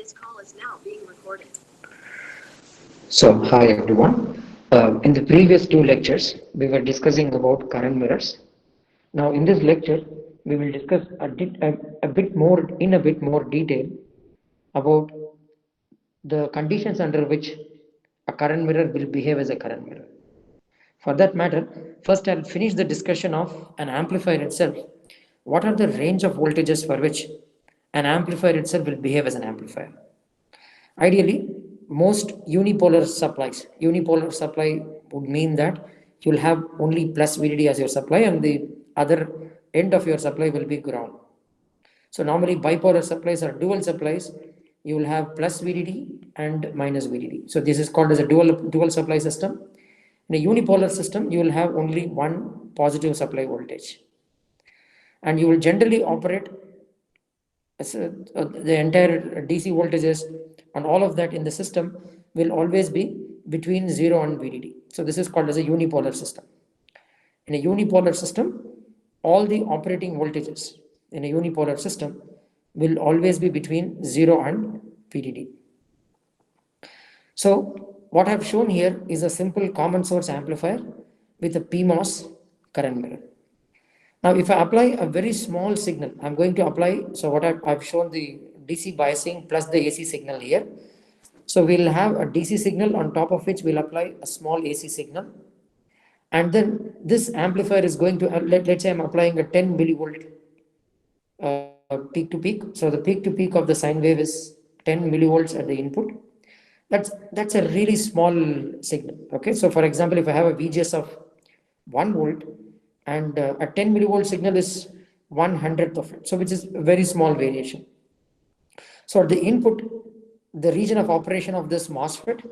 This call is now being recorded. So, hi everyone. In the previous two lectures, we were discussing about current mirrors. Now, in this lecture, we will discuss a bit more in a bit more detail about the conditions under which a current mirror will behave as a current mirror. For that matter, first I'll finish the discussion of an amplifier itself. What are the range of voltages for which an amplifier itself will behave as an amplifier? Ideally, most unipolar supply would mean that you'll have only plus VDD as your supply and the other end of your supply will be ground. So normally bipolar supplies or dual supplies, you will have plus VDD and minus VDD. So this is called as a dual supply system. In a unipolar system, you will have only one positive supply voltage. And you will generally operate the entire DC voltages and all of that in the system will always be between 0 and VDD. So this is called as a unipolar system. In a unipolar system, all the operating voltages in a unipolar system will always be between 0 and VDD. So what I've shown here is a simple common source amplifier with a PMOS current mirror. Now, if I apply a very small signal, I'm going to apply, so what I've shown the DC biasing plus the AC signal here. So we'll have a DC signal on top of which we'll apply a small AC signal. And then this amplifier is going to, let's say I'm applying a 10 millivolt peak to peak. So the peak to peak of the sine wave is 10 millivolts at the input. That's a really small signal. Okay, so for example, if I have a VGS of 1 volt, and a 10 millivolt signal is 1/100th of it, so which is a very small variation. So at the input, the region of operation of this MOSFET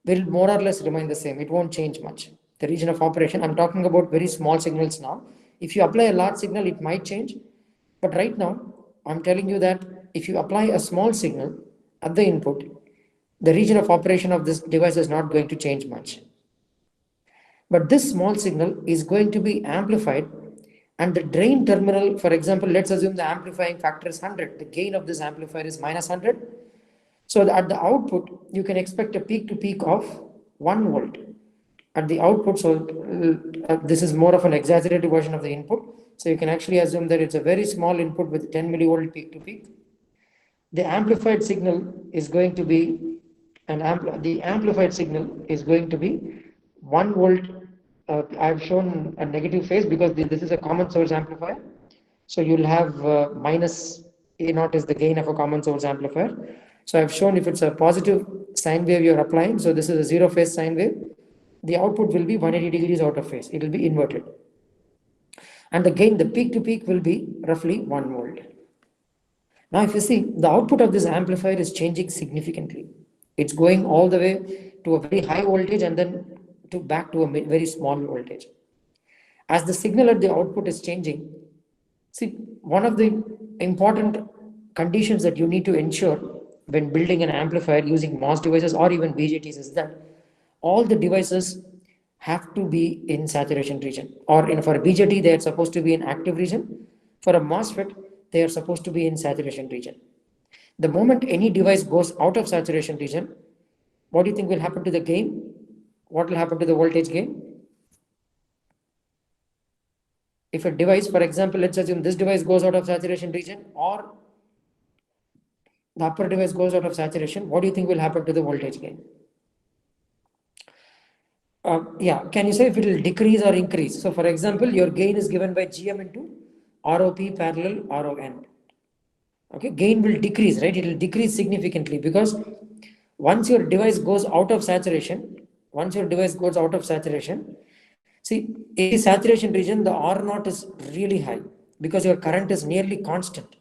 will more or less remain the same. It won't change much. The region of operation, I'm talking about very small signals now. If you apply a large signal, it might change. But right now, I'm telling you that if you apply a small signal at the input, the region of operation of this device is not going to change much. But this small signal is going to be amplified, and the drain terminal, for example, let's assume the amplifying factor is 100. The gain of this amplifier is minus 100. So at the output, you can expect a peak to peak of 1 volt at the output. So this is more of an exaggerated version of the input. So you can actually assume that it's a very small input with 10 millivolt peak to peak. The amplified signal is going to be the amplified signal is going to be 1 volt. I've shown a negative phase because this is a common source amplifier. So you'll have minus A0 is the gain of a common source amplifier. So I've shown if it's a positive sine wave you're applying, so this is a 0 phase sine wave, the output will be 180 degrees out of phase. It will be inverted. And the gain, the peak to peak will be roughly 1 volt. Now if you see, the output of this amplifier is changing significantly. It's going all the way to a very high voltage and then back to a very small voltage. As the signal at the output is changing, see, one of the important conditions that you need to ensure when building an amplifier using MOS devices or even BJTs is that all the devices have to be in saturation region, or for a BJT they are supposed to be in active region. For a MOSFET they are supposed to be in saturation region. The moment any device goes out of saturation region, what do you think will happen to the gain? What will happen to the voltage gain? If a device, for example, let's assume this device goes out of saturation region or the upper device goes out of saturation, what do you think will happen to the voltage gain? Yeah, can you say if it will decrease or increase? So for example, your gain is given by GM into ROP parallel RON. Okay, gain will decrease, right? It will decrease significantly because once your device goes out of saturation, see, in the saturation region, the R0 is really high because your current is nearly constant.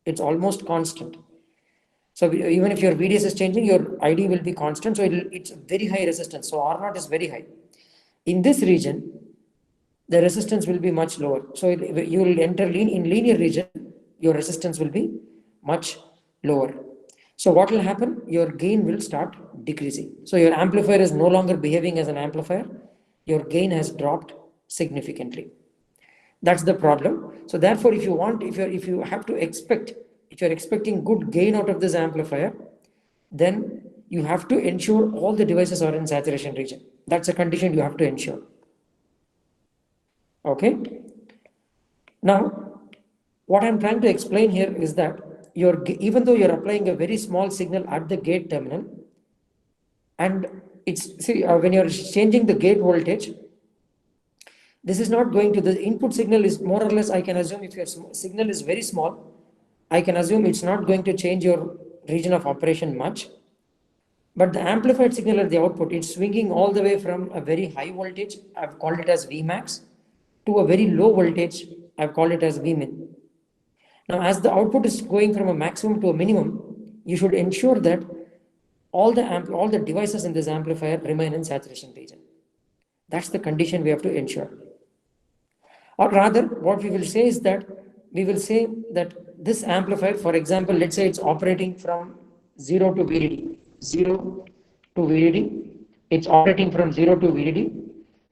It's almost constant. So even if your VDS is changing, your ID will be constant. So it's very high resistance. So R0 is very high. In this region, the resistance will be much lower. So you will enter in linear region, your resistance will be much lower. So what will happen? Your gain will start decreasing. So your amplifier is no longer behaving as an amplifier. Your gain has dropped significantly. That's the problem. So therefore, if you're expecting good gain out of this amplifier, then you have to ensure all the devices are in saturation region. That's a condition you have to ensure. Okay. Now, what I'm trying to explain here is that even though you're applying a very small signal at the gate terminal, and when you're changing the gate voltage, this is not going to, the input signal is more or less, I can assume if your signal is very small, I can assume it's not going to change your region of operation much. But the amplified signal at the output, it's swinging all the way from a very high voltage, I've called it as Vmax, to a very low voltage, I've called it as Vmin. Now, as the output is going from a maximum to a minimum, you should ensure that all the devices in this amplifier remain in saturation region. That's the condition we have to ensure. Or rather, what we will say is that this amplifier, for example, let's say it's operating from 0 to VDD, 0 to VDD, it's operating from 0 to VDD,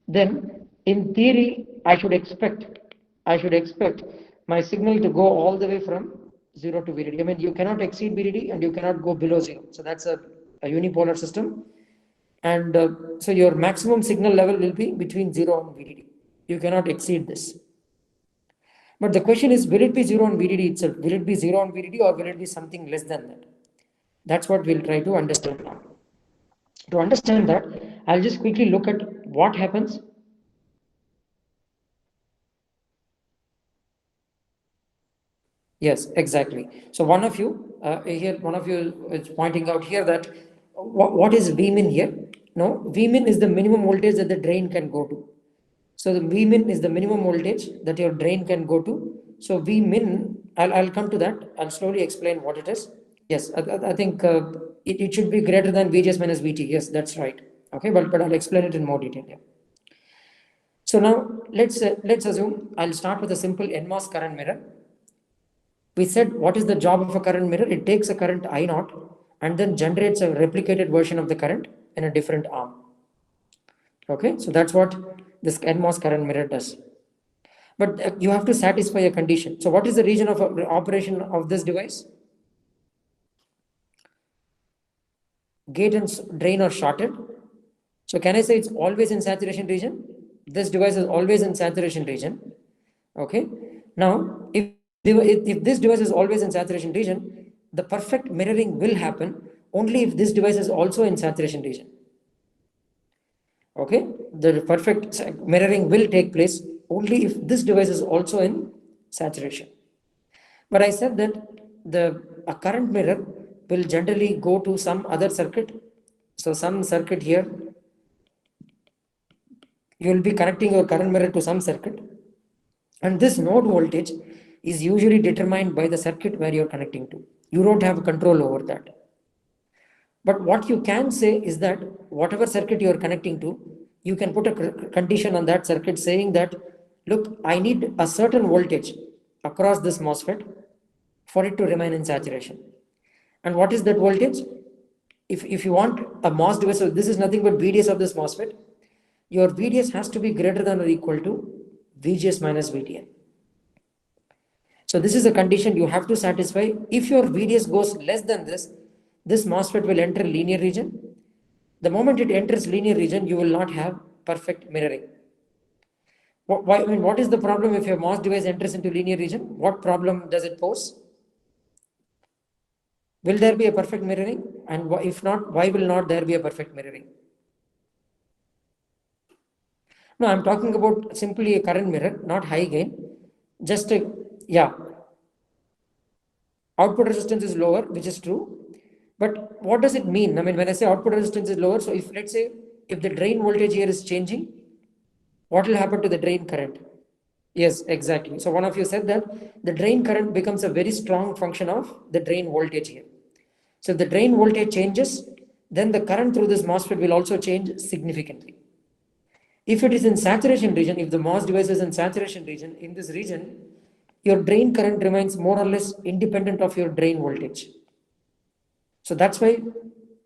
then in theory, I should expect my signal to go all the way from 0 to VDD. I mean, you cannot exceed VDD and you cannot go below 0. So that's a unipolar system. And so your maximum signal level will be between 0 and VDD. You cannot exceed this. But the question is, will it be 0 on VDD itself? Will it be 0 on VDD or will it be something less than that? That's what we'll try to understand now. To understand that, I'll just quickly look at what happens. Yes, exactly. So one of you is pointing out here that what is Vmin here? No, Vmin is the minimum voltage that the drain can go to. So the Vmin is the minimum voltage that your drain can go to. So Vmin, I'll come to that. I'll slowly explain what it is. Yes, I think it should be greater than VGS minus VT. Yes, that's right. Okay, but I'll explain it in more detail. Yeah. So now let's assume I'll start with a simple NMOS current mirror. We said, what is the job of a current mirror? It takes a current I0 and then generates a replicated version of the current in a different arm. Okay, so that's what this NMOS current mirror does. But you have to satisfy a condition. So what is the region of operation of this device? Gate and drain are shorted. So can I say it's always in saturation region? This device is always in saturation region. Okay. Now, if this device is always in saturation region, the perfect mirroring will happen only if this device is also in saturation region. Okay, the perfect mirroring will take place only if this device is also in saturation. But I said that a current mirror will generally go to some other circuit. So some circuit here, you will be connecting your current mirror to some circuit, and this node voltage is usually determined by the circuit where you're connecting to. You don't have control over that. But what you can say is that whatever circuit you're connecting to, you can put a condition on that circuit saying that, look, I need a certain voltage across this MOSFET for it to remain in saturation. And what is that voltage? If you want a MOS device, so this is nothing but VDS of this MOSFET, your VDS has to be greater than or equal to VGS minus VTN. So this is a condition you have to satisfy. If your VDS goes less than this MOSFET will enter linear region. The moment it enters linear region, you will not have perfect mirroring. What is the problem if your MOS device enters into linear region? What problem does it pose? Will there be a perfect mirroring? And if not, why will not there be a perfect mirroring? No, I'm talking about simply a current mirror, not high gain. Just output resistance is lower, which is true. But what does it mean? I mean, when I say output resistance is lower, so let's say if the drain voltage here is changing, what will happen to the drain current? Yes, exactly. So one of you said that the drain current becomes a very strong function of the drain voltage here. So if the drain voltage changes, then the current through this MOSFET will also change significantly. If it is in saturation region, if the MOS device is in saturation region, in this region, your drain current remains more or less independent of your drain voltage. So that's why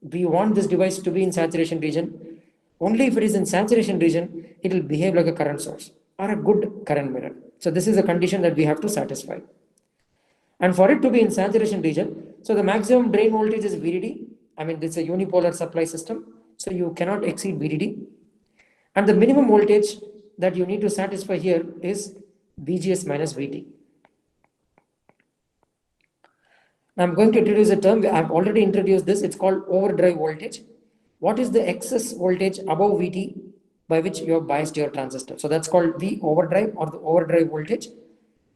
we want this device to be in saturation region. Only if it is in saturation region, it will behave like a current source or a good current mirror. So this is a condition that we have to satisfy. And for it to be in saturation region, so the maximum drain voltage is VDD I mean, it's a unipolar supply system, so you cannot exceed VDD. And the minimum voltage that you need to satisfy here is VGS minus VT. I'm going to introduce a term. I've already introduced this. It's called overdrive voltage. What is the excess voltage above VT by which you have biased your transistor? So that's called V overdrive, or the overdrive voltage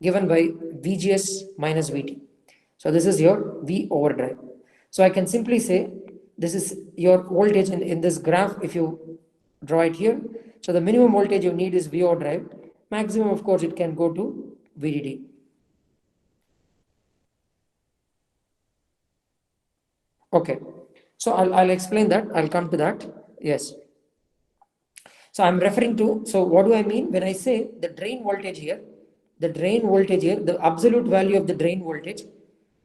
given by VGS minus VT. So this is your V overdrive. So I can simply say this is your voltage in this graph. If you draw it here, so the minimum voltage you need is V overdrive. Maximum, of course, it can go to VDD. Okay, so I'll explain that. I'll come to that. Yes. So I'm referring to, so what do I mean when I say the drain voltage here? The drain voltage here, the absolute value of the drain voltage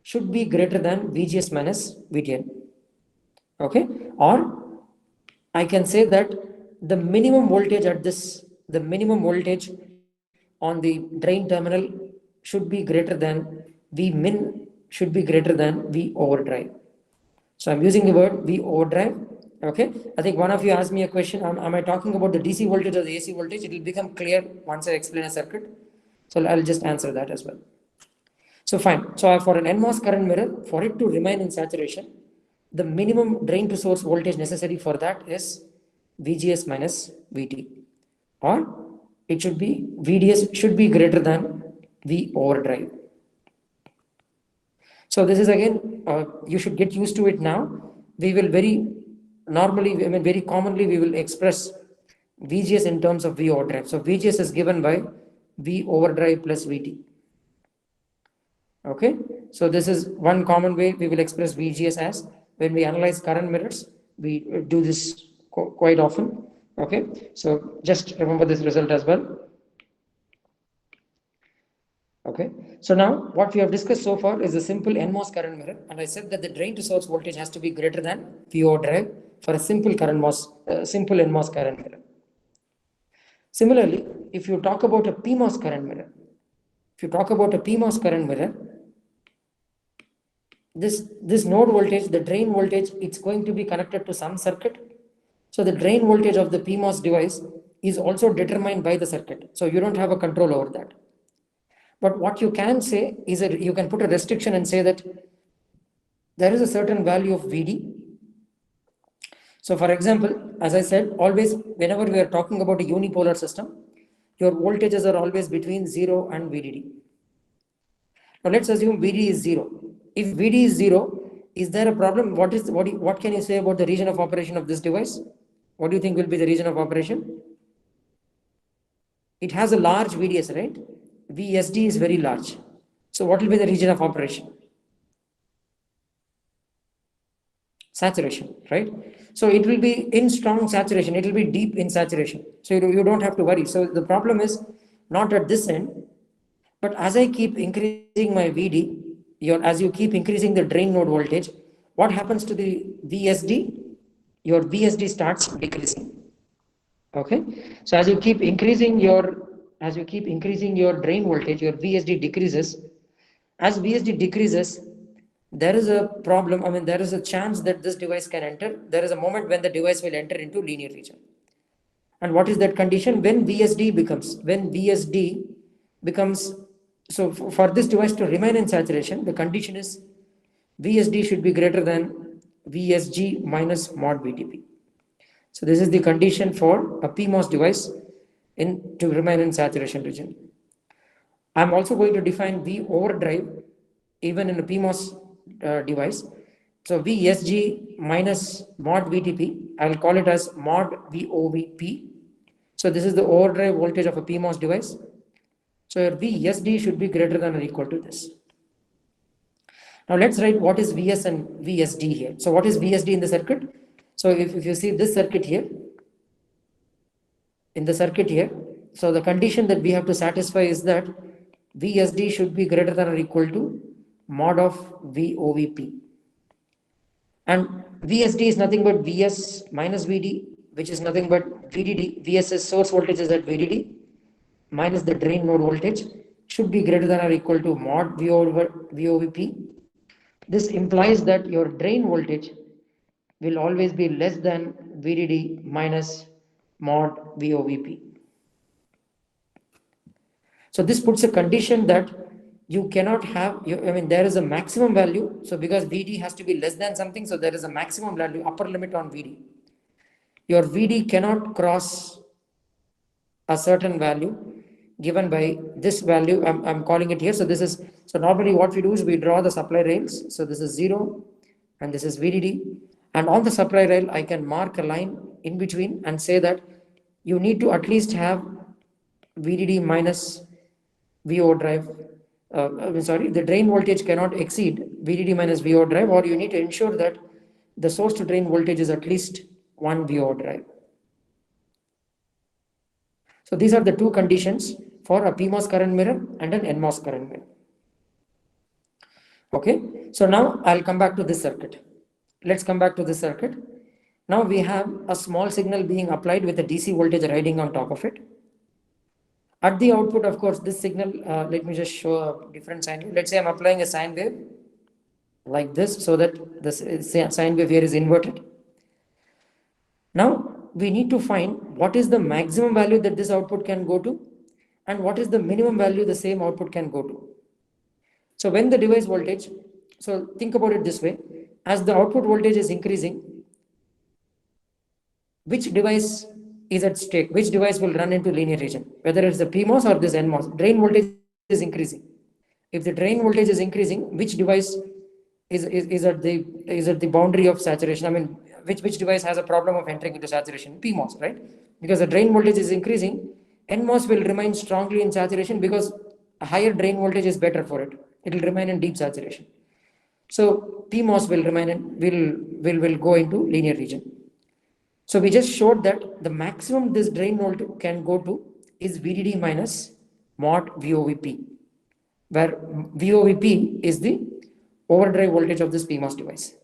should be greater than VGS minus VTN. Okay, or I can say that the minimum voltage at this, the minimum voltage on the drain terminal should be greater than V min, should be greater than V overdrive. So I'm using the word V overdrive. Okay, I think one of you asked me a question, am I talking about the DC voltage or the AC voltage? It will become clear once I explain a circuit. So I'll just answer that as well. So fine, so for an NMOS current mirror, for it to remain in saturation, the minimum drain to source voltage necessary for that is VGS minus VT, or it should be VDS should be greater than V overdrive. So this is again, you should get used to it now. We will very normally, I mean very commonly, we will express VGS in terms of V overdrive. So VGS is given by V overdrive plus VT. Okay, so this is one common way we will express VGS as. When we analyze current mirrors, we do this quite often. Okay, so just remember this result as well. Okay, so now what we have discussed so far is a simple NMOS current mirror, and I said that the drain to source voltage has to be greater than V overdrive for a simple simple NMOS current mirror. Similarly, if you talk about a PMOS current mirror, this node voltage, the drain voltage, it's going to be connected to some circuit. So the drain voltage of the PMOS device is also determined by the circuit. So you don't have a control over that. But what you can say is that you can put a restriction and say that there is a certain value of VD. So for example, as I said, always whenever we are talking about a unipolar system, your voltages are always between 0 and VDD. Now let's assume VD is 0. If VD is 0, is there a problem? What can you say about the region of operation of this device? What do you think will be the region of operation? It has a large VDS, right? VSD is very large. So what will be the region of operation? Saturation, right? So it will be in strong saturation. It will be deep in saturation. So you don't have to worry. So the problem is not at this end, but as I keep increasing my VD, as you keep increasing the drain node voltage, what happens to the VSD? Your VSD starts decreasing. Okay. So as you keep increasing your drain voltage, your VSD decreases. As VSD decreases, there is a problem. I mean, there is a chance that this device can enter. There is a moment when the device will enter into linear region. And what is that condition? When VSD becomes, so for this device to remain in saturation, the condition is VSD should be greater than VSG minus mod VTP. So this is the condition for a PMOS device to remain in saturation region. I'm also going to define V overdrive even in a PMOS device. So VSG minus mod VTP, I'll call it as mod VOVP. So this is the overdrive voltage of a PMOS device. So your VSD should be greater than or equal to this. Now let's write what is VS and VSD here. So what is VSD in the circuit? So if you see this circuit here, so the condition that we have to satisfy is that VSD should be greater than or equal to mod of VOVP. And VSD is nothing but VS minus VD, which is nothing but VDD. VS's source voltage is at VDD minus the drain node voltage should be greater than or equal to mod V over VOVP. This implies that your drain voltage will always be less than VDD minus mod VOVP. So this puts a condition that you cannot have, there is a maximum value. So because VD has to be less than something, so there is a maximum value, upper limit on VD. Your VD cannot cross a certain value given by this value. I'm calling it here. So this is, so normally what we do is we draw the supply rails. So this is 0 and this is VDD. And on the supply rail, I can mark a line in between and say that you need to at least have VDD minus VO drive. The drain voltage cannot exceed VDD minus VO drive, or you need to ensure that the source to drain voltage is at least 1 VO drive. So these are the two conditions for a PMOS current mirror and an NMOS current mirror. Okay, so now I'll come back to this circuit. Let's come back to this circuit. Now we have a small signal being applied with a DC voltage riding on top of it. At the output, of course, this signal, let me just show a different sine wave. Let's say I'm applying a sine wave like this, so that the sine wave here is inverted. Now we need to find what is the maximum value that this output can go to and what is the minimum value the same output can go to. So when the device voltage, so think about it this way, as the output voltage is increasing, which device is at stake? Which device will run into linear region? Whether it's the PMOS or this NMOS, drain voltage is increasing. If the drain voltage is increasing, which device is at the boundary of saturation? I mean, which device has a problem of entering into saturation? PMOS, right? Because the drain voltage is increasing, NMOS will remain strongly in saturation because a higher drain voltage is better for it. It will remain in deep saturation. So PMOS will remain in, will go into linear region. So we just showed that the maximum this drain voltage can go to is VDD minus mod VOVP, where VOVP is the overdrive voltage of this PMOS device.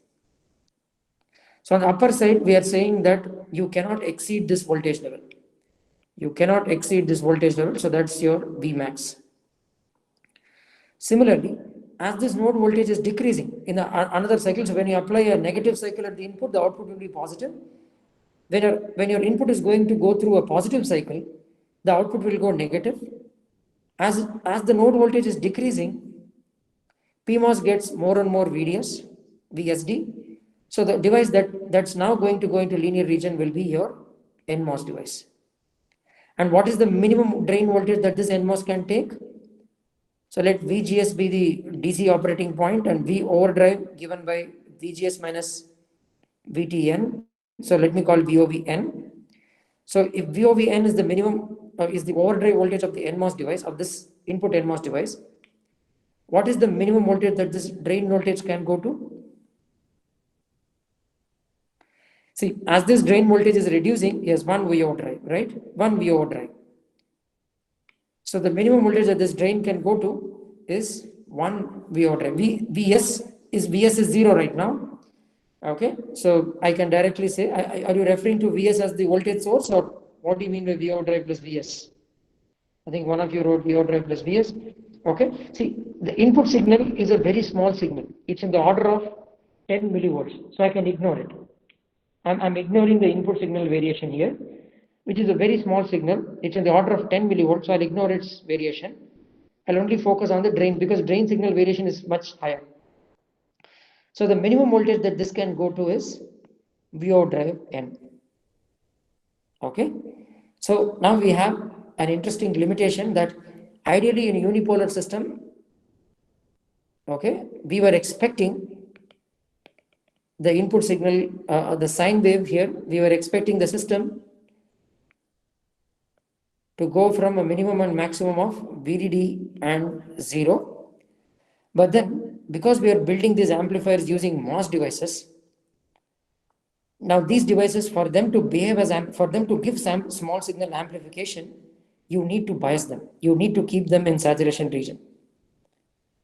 So on the upper side, we are saying that you cannot exceed this voltage level. You cannot exceed this voltage level, so that's your Vmax. Similarly, as this node voltage is decreasing in another cycle, so when you apply a negative cycle at the input, the output will be positive. When your input is going to go through a positive cycle, the output will go negative. As the node voltage is decreasing, PMOS gets more and more VSD. So the device that's now going to go into linear region will be your NMOS device. And what is the minimum drain voltage that this NMOS can take? So let VGS be the DC operating point and V overdrive given by VGS minus VTN. So let me call VOVN. So if VOVN is the minimum, is the overdrive voltage of the NMOS device, of this input NMOS device, what is the minimum voltage that this drain voltage can go to? See, as this drain voltage is reducing, yes, 1 VO drive, right? 1 VO drive. So the minimum voltage that this drain can go to is 1 VO drive. VS is 0 right now. Okay, so I can directly say, are you referring to VS as the voltage source, or what do you mean by VO drive plus VS? I think one of you wrote VO drive plus VS. Okay, see, the input signal is a very small signal. It's in the order of 10 millivolts, so I can ignore it. I'm ignoring the input signal variation here, which is a very small signal. It's in the order of 10 millivolts, so I'll ignore its variation. I'll only focus on the drain, because drain signal variation is much higher. So the minimum voltage that this can go to is VO drive N. Okay, so now we have an interesting limitation that ideally in a unipolar system, okay, we were expecting the input signal, the sine wave here, we were expecting the system to go from a minimum and maximum of VDD and 0. But then, because we are building these amplifiers using MOS devices, now these devices, for them to behave as, for them to give some small signal amplification, you need to bias them. You need to keep them in saturation region.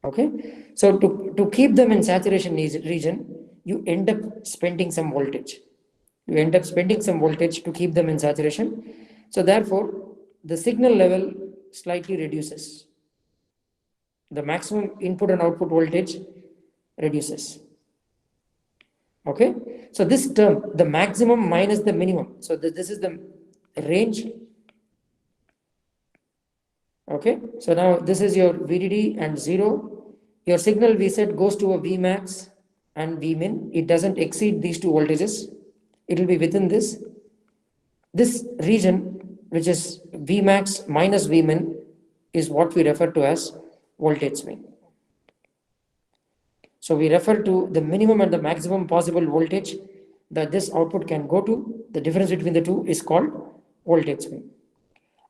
Okay, so to keep them in saturation region, you end up spending some voltage. You end up spending some voltage to keep them in saturation. So therefore, the signal level slightly reduces. The maximum input and output voltage reduces. Okay, so this term, the maximum minus the minimum. So this is the range. Okay, so now this is your VDD and 0. Your signal we said goes to a Vmax and Vmin. It doesn't exceed these two voltages. It will be within this. This region, which is Vmax minus Vmin, is what we refer to as voltage swing. So we refer to the minimum and the maximum possible voltage that this output can go to. The difference between the two is called voltage swing.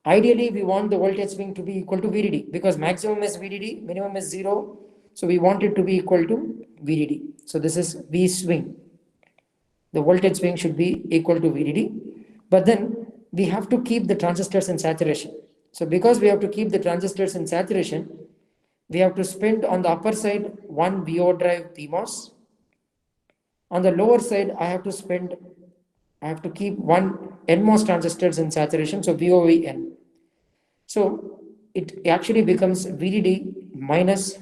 Ideally, we want the voltage swing to be equal to VDD because maximum is VDD, minimum is 0. So we want it to be equal to VDD. So this is V swing. The voltage swing should be equal to VDD. But then we have to keep the transistors in saturation. So because we have to keep the transistors in saturation, we have to spend on the upper side one VO drive PMOS. On the lower side, I have to keep one NMOS transistors in saturation, so VOVN. So it actually becomes VDD minus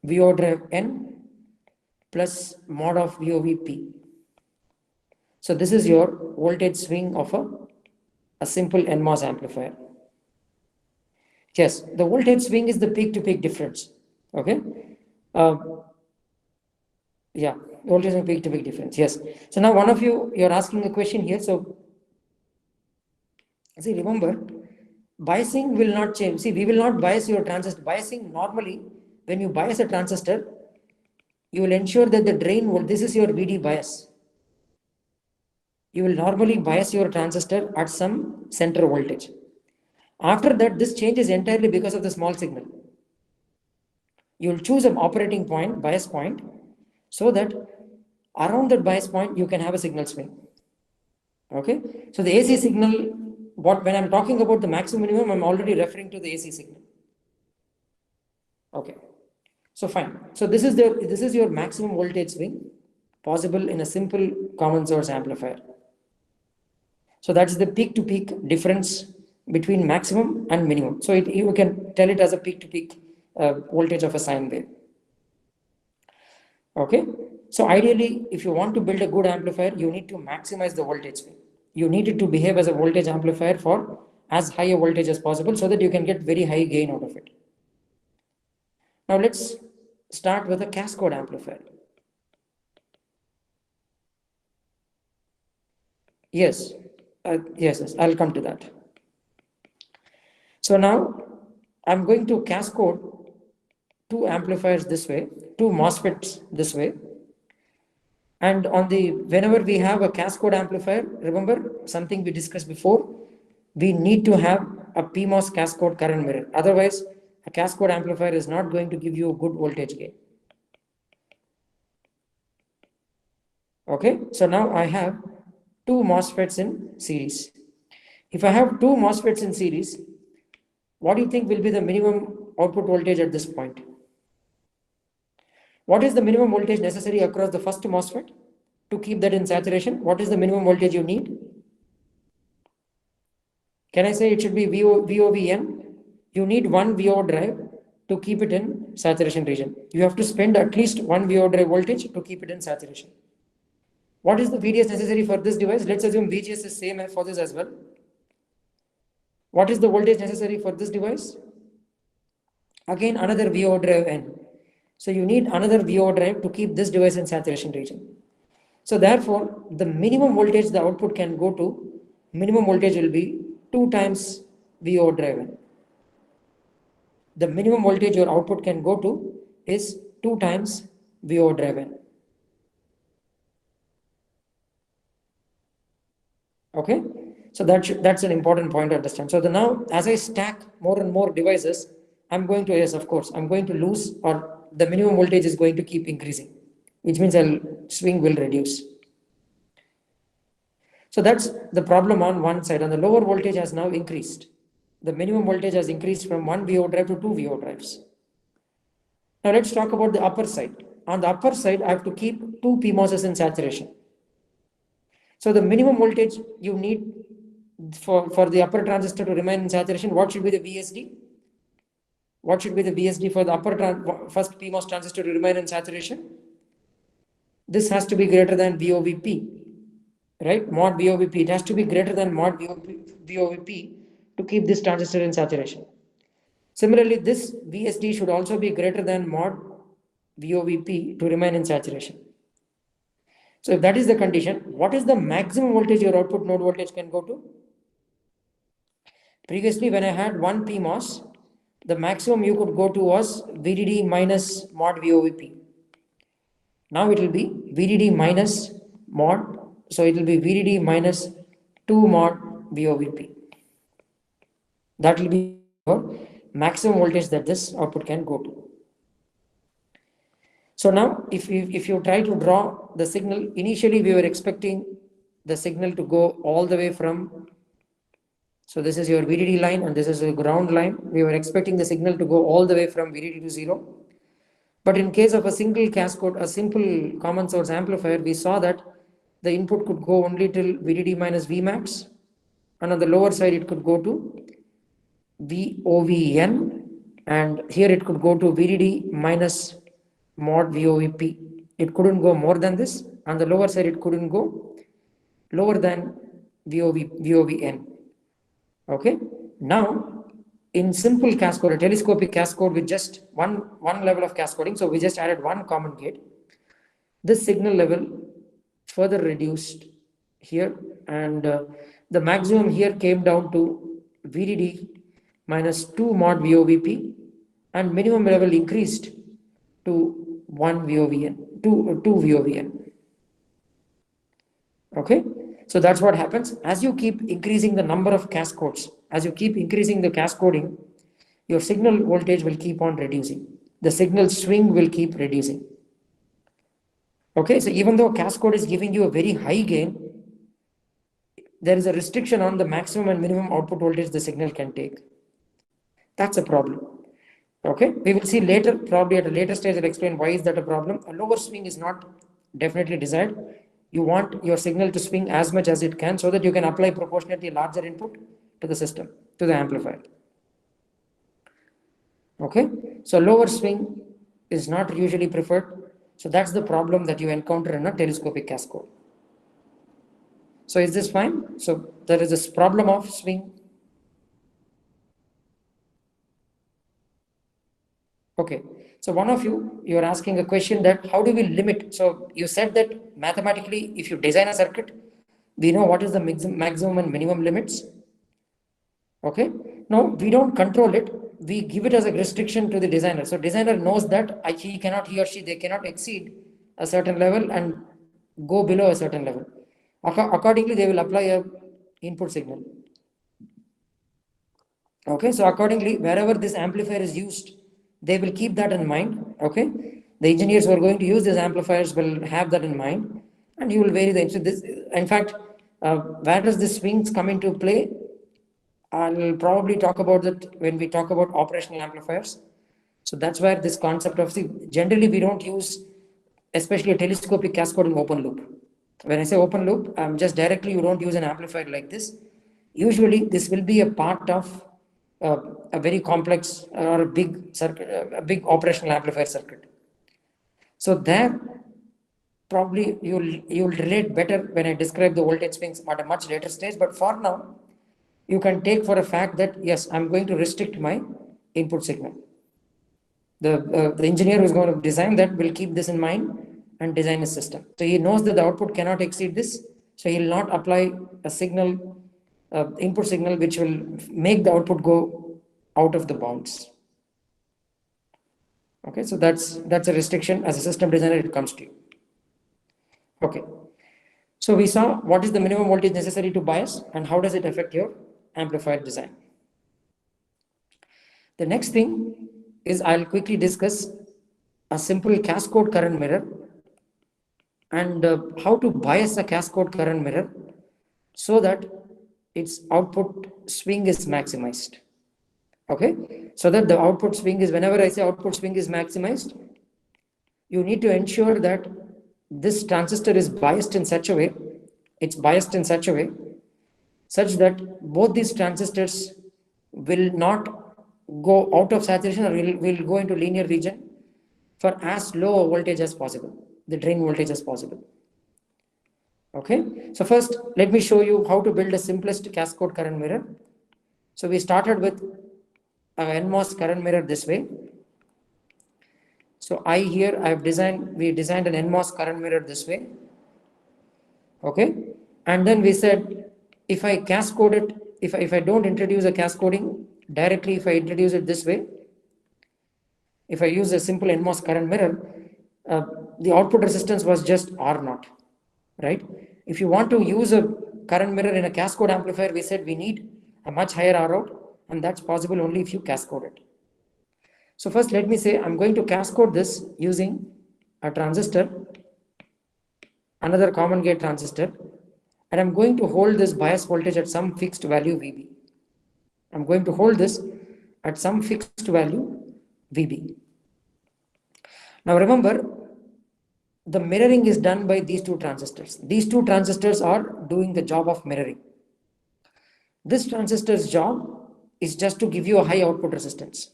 VO drive N plus mod of VOVP. So this is your voltage swing of a simple NMOS amplifier. Yes, the voltage swing is the peak-to-peak difference. Okay. Yeah, voltage and peak-to-peak difference. Yes. So now one of you're asking a question here. So see, remember, biasing will not change. See, we will not bias your transistor. Biasing normally, when you bias a transistor, you will ensure that the drain will, this is your VD bias. You will normally bias your transistor at some center voltage. After that, this changes entirely because of the small signal. You will choose an operating point, bias point, so that around that bias point, you can have a signal swing. Okay, so the AC signal, when I'm talking about the maximum minimum, I'm already referring to the AC signal. Okay, so fine. So this is your maximum voltage swing possible in a simple common source amplifier. So that's the peak-to-peak difference between maximum and minimum. So you can tell it as a peak-to-peak voltage of a sine wave. Okay, so ideally, if you want to build a good amplifier, you need to maximize the voltage swing. You need it to behave as a voltage amplifier for as high a voltage as possible so that you can get very high gain out of it. Now let's start with a cascade amplifier. Yes, yes, I'll come to that. So now I'm going to cascade two amplifiers this way, two MOSFETs this way. And whenever we have a cascade amplifier, remember something we discussed before, we need to have a PMOS cascade current mirror. Otherwise, a cascade amplifier is not going to give you a good voltage gain. Okay, so now I have two MOSFETs in series. If I have two MOSFETs in series, what do you think will be the minimum output voltage at this point? What is the minimum voltage necessary across the first MOSFET to keep that in saturation? What is the minimum voltage you need? Can I say it should be VOVN? You need one VO drive to keep it in saturation region. You have to spend at least one VO drive voltage to keep it in saturation. What is the VDS necessary for this device? Let's assume VGS is same for this as well. What is the voltage necessary for this device? Again, another VO drive N. So you need another VO drive to keep this device in saturation region. So therefore, the minimum voltage the output can go to, minimum voltage will be 2 times VO drive N. The minimum voltage your output can go to is 2 times VO drive N. Okay, so that's an important point to understand. So now as I stack more and more devices, I'm going to, yes, of course, I'm going to lose, or the minimum voltage is going to keep increasing, which means swing will reduce. So that's the problem on one side, and the lower voltage has now increased. The minimum voltage has increased from 1 VO drive to 2 VO drives. Now let's talk about the upper side. On the upper side, I have to keep 2 PMOSs in saturation. So the minimum voltage you need for the upper transistor to remain in saturation, what should be the VSD? What should be the VSD for the first PMOS transistor to remain in saturation? this has to be greater than VOVP, right? Mod VOVP, it has to be greater than mod VOVP to keep this transistor in saturation. Similarly, this VSD should also be greater than mod VOVP to remain in saturation. So if that is the condition, what is the maximum voltage your output node voltage can go to? Previously, when I had one PMOS, the maximum you could go to was VDD minus mod VOVP. Now it will be VDD minus mod, so it will be VDD minus 2 mod VOVP. That will be your maximum voltage that this output can go to. So now if you try to draw the signal, initially we were expecting the signal to go all the way from, so this is your VDD line and this is a ground line. We were expecting the signal to go all the way from VDD to 0. But in case of a single cascode, a simple common source amplifier, we saw that the input could go only till VDD minus Vmax, and on the lower side it could go to VOVN, and here it could go to VDD minus mod VOVP. It couldn't go more than this. On the lower side it couldn't go lower than VOVN. Okay, now in simple cascode, a telescopic cascode with just one level of cascoding, so we just added one common gate. This signal level further reduced here, and the maximum here came down to VDD minus 2 mod VOVP, and minimum level increased to 1 VOVN, 2 VOVN. Okay, so that's what happens. As you keep increasing the number of cascodes, as you keep increasing the cascoding, your signal voltage will keep on reducing. The signal swing will keep reducing. Okay, so even though cascode is giving you a very high gain, there is a restriction on the maximum and minimum output voltage the signal can take. That's a problem. Okay, we will see later, probably at a later stage, I'll explain why is that a problem. A lower swing is not definitely desired. You want your signal to swing as much as it can so that you can apply proportionately larger input to the system, to the amplifier. Okay, so lower swing is not usually preferred. So that's the problem that you encounter in a telescopic cascode. So is this fine? So there is this problem of swing. Okay, so one of you are asking a question that how do we limit? So you said that mathematically, if you design a circuit, we know what is the maximum and minimum limits. Okay, no, we don't control it. We give it as a restriction to the designer. So designer knows that he or she, they cannot exceed a certain level and go below a certain level. Accordingly, they will apply a input signal. Okay, so accordingly, wherever this amplifier is used, they will keep that in mind. Okay, the engineers who are going to use these amplifiers will have that in mind, and you will vary the. So this, in fact, where does this swings come into play? I'll probably talk about that when we talk about operational amplifiers. So that's where this concept of, generally we don't use, especially a telescopic cascode in open loop. When I say open loop, just directly you don't use an amplifier like this. Usually this will be a part of a very complex or a big circuit, a big operational amplifier circuit. So there probably you'll relate better when I describe the voltage swings at a much later stage. But for now, you can take for a fact that yes, I'm going to restrict my input signal. The engineer who is going to design that will keep this in mind and design a system. So he knows that the output cannot exceed this, so he will not apply a signal, input signal, which will make the output go out of the bounds. Okay, so that's a restriction. As a system designer, it comes to you. Okay, so we saw what is the minimum voltage necessary to bias and how does it affect your amplifier design. The next thing is I'll quickly discuss a simple cascode current mirror and how to bias a cascode current mirror so that its output swing is maximized. Okay, so that the output swing is, whenever I say output swing is maximized, you need to ensure that this transistor is biased in such a way, such that both these transistors will not go out of saturation or will go into linear region for as low a voltage as possible. the drain voltage as possible. Okay, so first let me show you how to build the simplest cascode current mirror. So we started with a NMOS current mirror this way. So we designed an NMOS current mirror this way. Okay, and then we said if I cascode it, if I don't introduce a cascoding directly, if I introduce it this way, if I use a simple NMOS current mirror, the output resistance was just R naught, right? If you want to use a current mirror in a cascode amplifier, we said we need a much higher R out, and that's possible only if you cascode it. So first let me say I'm going to cascode this using a transistor, another common gate transistor, and I'm going to hold this bias voltage at some fixed value VB. I'm going to hold this at some fixed value VB. Now remember, the mirroring is done by these two transistors. These two transistors are doing the job of mirroring. This transistor's job is just to give you a high output resistance.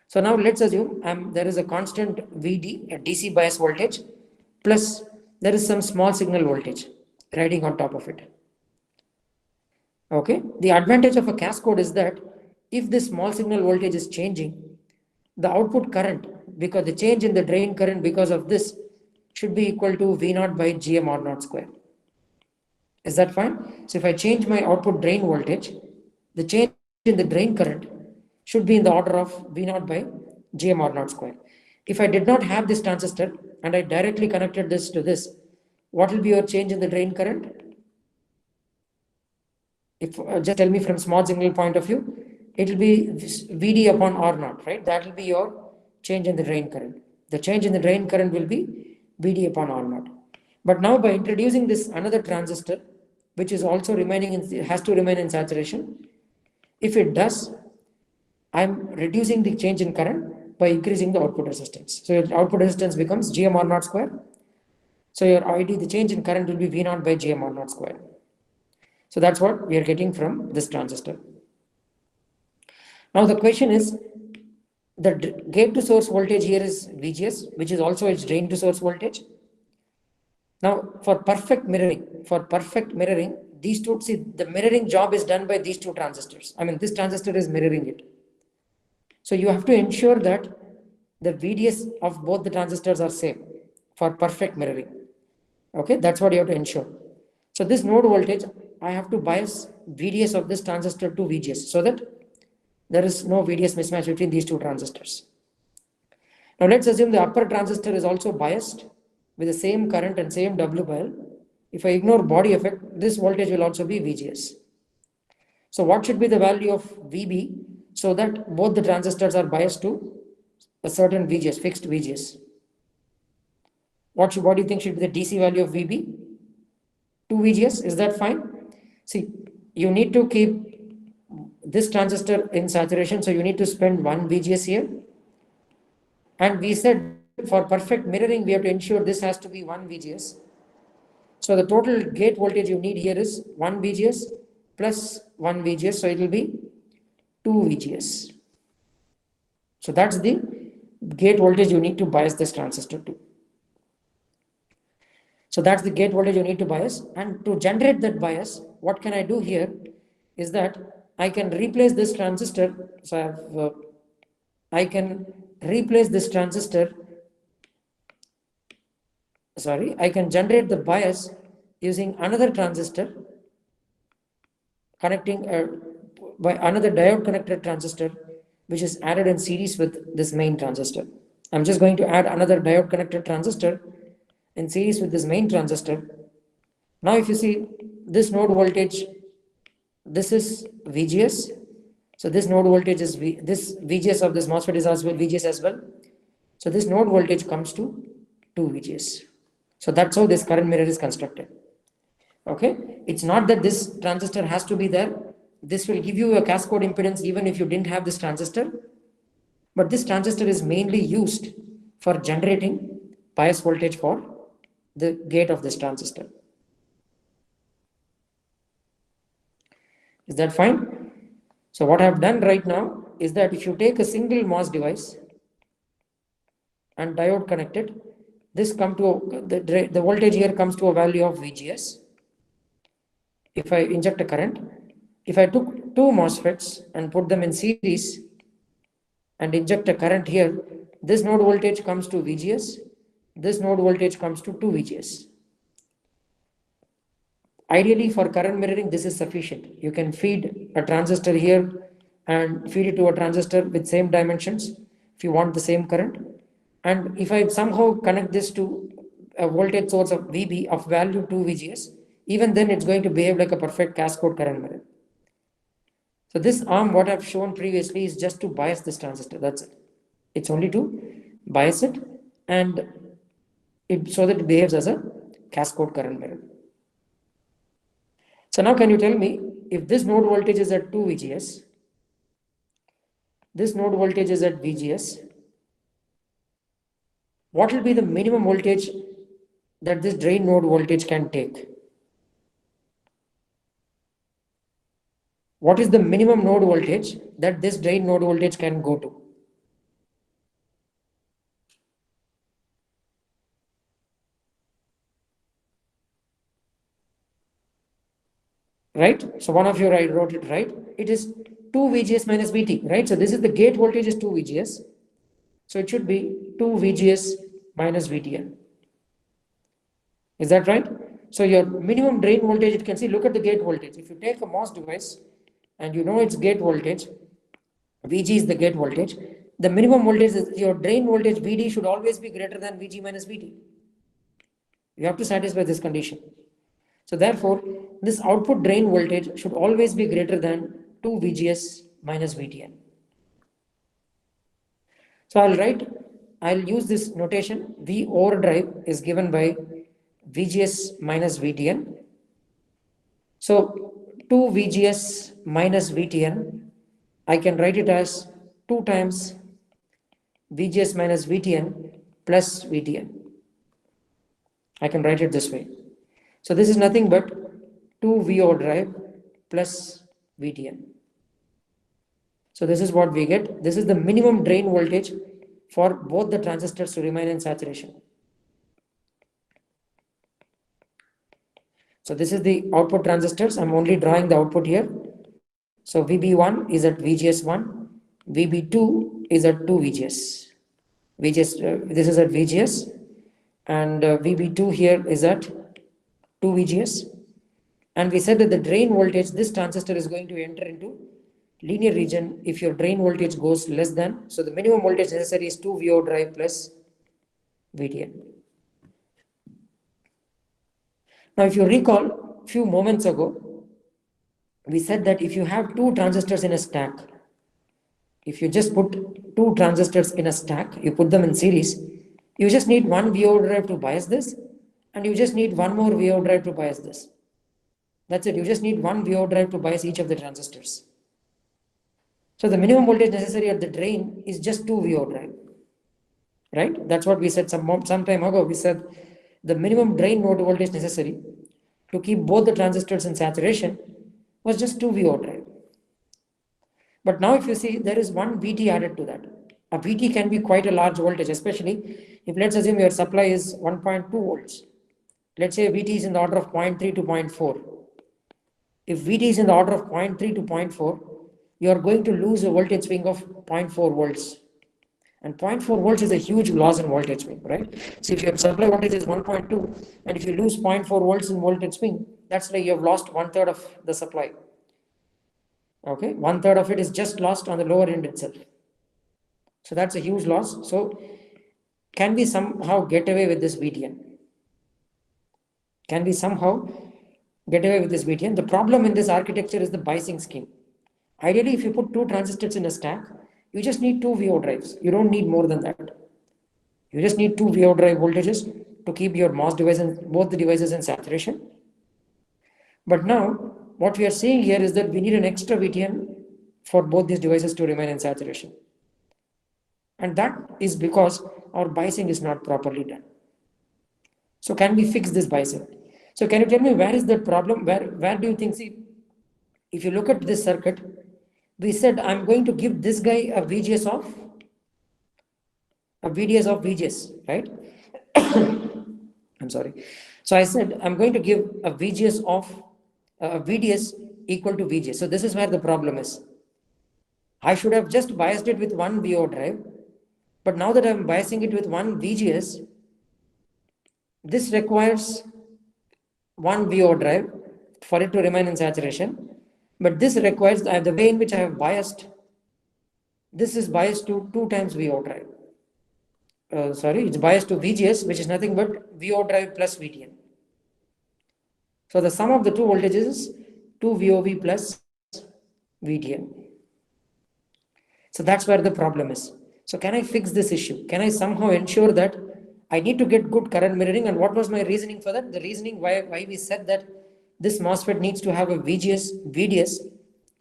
So now let's assume there is a constant VD, a DC bias voltage, plus there is some small signal voltage riding on top of it. Okay, the advantage of a cascode is that if the small signal voltage is changing, the output current, because the change in the drain current because of this should be equal to V0 by Gm R naught square. Is that fine? So if I change my output drain voltage, the change in the drain current should be in the order of V0 by Gm R naught square. If I did not have this transistor and I directly connected this to this, what will be your change in the drain current? If just tell me from small signal point of view, it will be Vd upon R naught, right? That will be your change in the drain current. The change in the drain current will be Vd upon R naught. But now by introducing this another transistor, which is also has to remain in saturation, if it does, I'm reducing the change in current by increasing the output resistance. So your output resistance becomes Gm R naught square. So your ID, the change in current will be V0 by Gm R naught square. So that's what we are getting from this transistor. Now the question is, the gate to source voltage here is VGS, which is also its drain to source voltage. Now for perfect mirroring, these two, see, the mirroring job is done by these two transistors. I mean, this transistor is mirroring it. So you have to ensure that the VDS of both the transistors are same for perfect mirroring. Okay, that's what you have to ensure. So this node voltage, I have to bias VDS of this transistor to VGS so that there is no VDS mismatch between these two transistors. Now let's assume the upper transistor is also biased with the same current and same W by L. If I ignore body effect, this voltage will also be VGS. So what should be the value of VB so that both the transistors are biased to a certain VGS, fixed VGS? What do you think should be the DC value of VB? 2 VGS, is that fine? See, you need to keep this transistor in saturation, so you need to spend 1 VGS here. And we said for perfect mirroring, we have to ensure this has to be 1 VGS. So the total gate voltage you need here is 1 VGS plus 1 VGS, so it will be 2 VGS. So that's the gate voltage you need to bias this transistor to. So that's the gate voltage you need to bias. And to generate that bias, what can I do here is that I can replace this transistor. So I can replace this transistor. I can generate the bias using another transistor connecting by another diode connected transistor, which is added in series with this main transistor. I'm just going to add another diode connected transistor in series with this main transistor. Now if you see this node voltage, this is VGS. So this node voltage is this VGS of this MOSFET is as well VGS as well. So this node voltage comes to 2 VGS. So that's how this current mirror is constructed. Okay, it's not that this transistor has to be there. This will give you a cascode impedance even if you didn't have this transistor. But this transistor is mainly used for generating bias voltage for the gate of this transistor. Is that fine? So what I have done right now is that if you take a single MOS device and diode connected, this come to the voltage here comes to a value of VGS. If I inject a current, if I took two MOSFETs and put them in series and inject a current here, this node voltage comes to VGS, this node voltage comes to 2 VGS. Ideally, for current mirroring, this is sufficient. You can feed a transistor here and feed it to a transistor with same dimensions if you want the same current. And if I somehow connect this to a voltage source of VB of value 2 VGS, even then it's going to behave like a perfect cascode current mirror. So this arm, what I've shown previously, is just to bias this transistor. That's it. It's only to bias it and so that it behaves as a cascode current mirror. So now can you tell me, if this node voltage is at 2 VGS, this node voltage is at VGS, what will be the minimum voltage that this drain node voltage can take? What is the minimum node voltage that this drain node voltage can go to? Right? So one of you wrote it right. It is 2 VGS minus VT, right? So this is the gate voltage is 2 VGS. So it should be 2 VGS minus VTN. Is that right? So your minimum drain voltage, you can see, look at the gate voltage. If you take a MOS device and you know its gate voltage, VG is the gate voltage, the minimum voltage is your drain voltage VD should always be greater than VG minus VT. You have to satisfy this condition. So therefore, this output drain voltage should always be greater than 2 VGS minus VTN. So I'll use this notation. V overdrive is given by VGS minus VTN. So 2 VGS minus VTN, I can write it as 2 times VGS minus VTN plus VTN. I can write it this way. So this is nothing but 2 V overdrive plus VTN. So this is what we get. This is the minimum drain voltage for both the transistors to remain in saturation. So this is the output transistors. I'm only drawing the output here. So VB1 is at VGS1, VB2 is at 2 VGS. This is at VGS, and VB2 here is at 2 VGS. And we said that the drain voltage, this transistor is going to enter into linear region if your drain voltage goes less than, so the minimum voltage necessary is 2 VO drive plus VTN. Now if you recall, a few moments ago, we said that if you have two transistors in a stack, if you just put two transistors in a stack, you put them in series, you just need one VO drive to bias this, and you just need one more VO drive to bias this. That's it. You just need one VO drive to bias each of the transistors. So the minimum voltage necessary at the drain is just 2 VO drive, right? That's what we said some time ago. We said the minimum drain node voltage necessary to keep both the transistors in saturation was just 2 VO drive. But now if you see, there is one VT added to that. A VT can be quite a large voltage, especially if, let's assume, your supply is 1.2 volts. Let's say VT is in the order of 0.3 to 0.4. If VT is in the order of 0.3 to 0.4, you are going to lose a voltage swing of 0.4 volts. And 0.4 volts is a huge loss in voltage swing, right? So if your supply voltage is 1.2, and if you lose 0.4 volts in voltage swing, that's like you have lost 1/3 of the supply. Okay, 1/3 of it is just lost on the lower end itself. So that's a huge loss. So can we somehow get away with this VTN? Can we somehow get away with this VTN? The problem in this architecture is the biasing scheme. Ideally, if you put two transistors in a stack, you just need 2 VO drives. You don't need more than that. You just need 2 VO drive voltages to keep your MOS device and both the devices in saturation. But now, what we are saying here is that we need an extra VTN for both these devices to remain in saturation. And that is because our biasing is not properly done. So can we fix this biasing? So can you tell me, where is the problem? Where do you think, see, if you look at this circuit, we said I'm going to give this guy a VGS of VGS, right? I'm sorry. So I said I'm going to give a VGS of VDS equal to VGS. So this is where the problem is. I should have just biased it with one VO drive, but now that I'm biasing it with one VGS, this requires one VO drive for it to remain in saturation. But this requires the way in which I have biased, this is biased to 2 times VO drive. It's biased to VGS, which is nothing but VO drive plus VTN. So the sum of the two voltages is 2 VOV plus VTN. So that's where the problem is. So can I fix this issue? Can I somehow ensure that I need to get good current mirroring? And what was my reasoning for that? The reasoning why we said that this MOSFET needs to have a VDS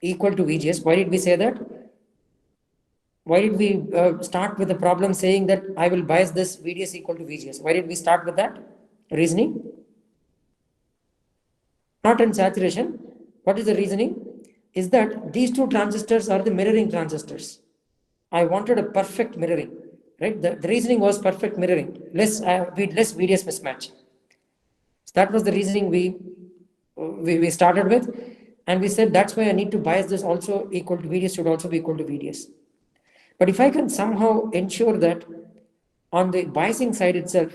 equal to VGS. Why did we say that? Why did we start with the problem saying that I will bias this VDS equal to VGS? Why did we start with that reasoning? Not in saturation. What is the reasoning? Is that these two transistors are the mirroring transistors. I wanted a perfect mirroring, right? The reasoning was perfect mirroring, less VDS mismatch. So that was the reasoning we started with, and we said that's why I need to bias this also equal to VDS should also be equal to VDS. But if I can somehow ensure that on the biasing side itself,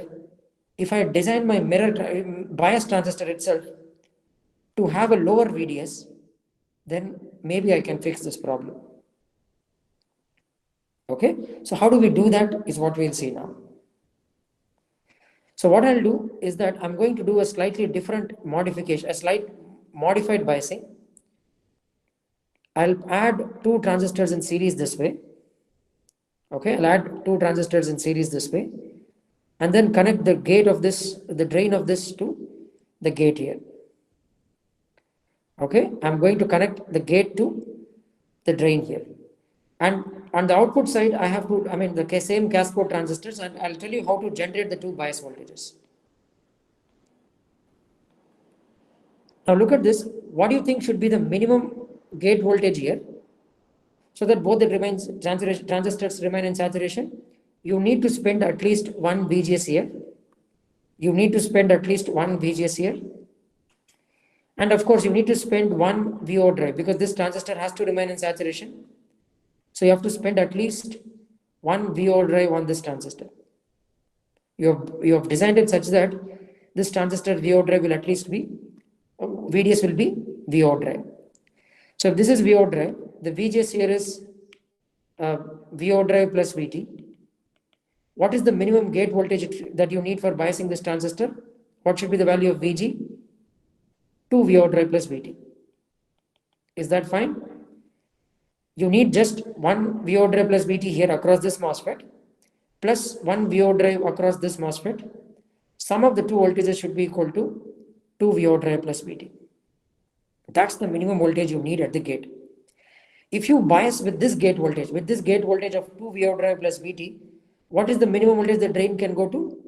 if I design my bias transistor itself to have a lower VDS, then maybe I can fix this problem. Okay, so how do we do that is what we'll see now. So what I'll do is that I'm going to do a slightly different modification, a slight modified biasing. I'll add 2 transistors in series this way. Okay, I'll add 2 transistors in series this way, and then connect the gate of this, the drain of this to the gate here. Okay, I'm going to connect the gate to the drain here. And on the output side, I have to, the same cascode transistors, and I'll tell you how to generate the 2 bias voltages. Now look at this. What do you think should be the minimum gate voltage here? So that both the transistors remain in saturation, you need to spend at least 1 VGS here. You need to spend at least 1 VGS here. And of course, you need to spend 1 VO drive because this transistor has to remain in saturation. So you have to spend at least 1 VO drive on this transistor. You have designed it such that this transistor VO drive will at least be, VDS will be VO drive. So if this is VO drive, the VGS here is VO drive plus VT. What is the minimum gate voltage that you need for biasing this transistor? What should be the value of VG? 2 VO drive plus VT. Is that fine? You need just 1 VO drive plus VT here across this MOSFET plus 1 VO drive across this MOSFET. Sum of the 2 voltages should be equal to 2 VO drive plus VT. That's the minimum voltage you need at the gate. If you bias with this gate voltage of 2 VO drive plus VT, what is the minimum voltage the drain can go to?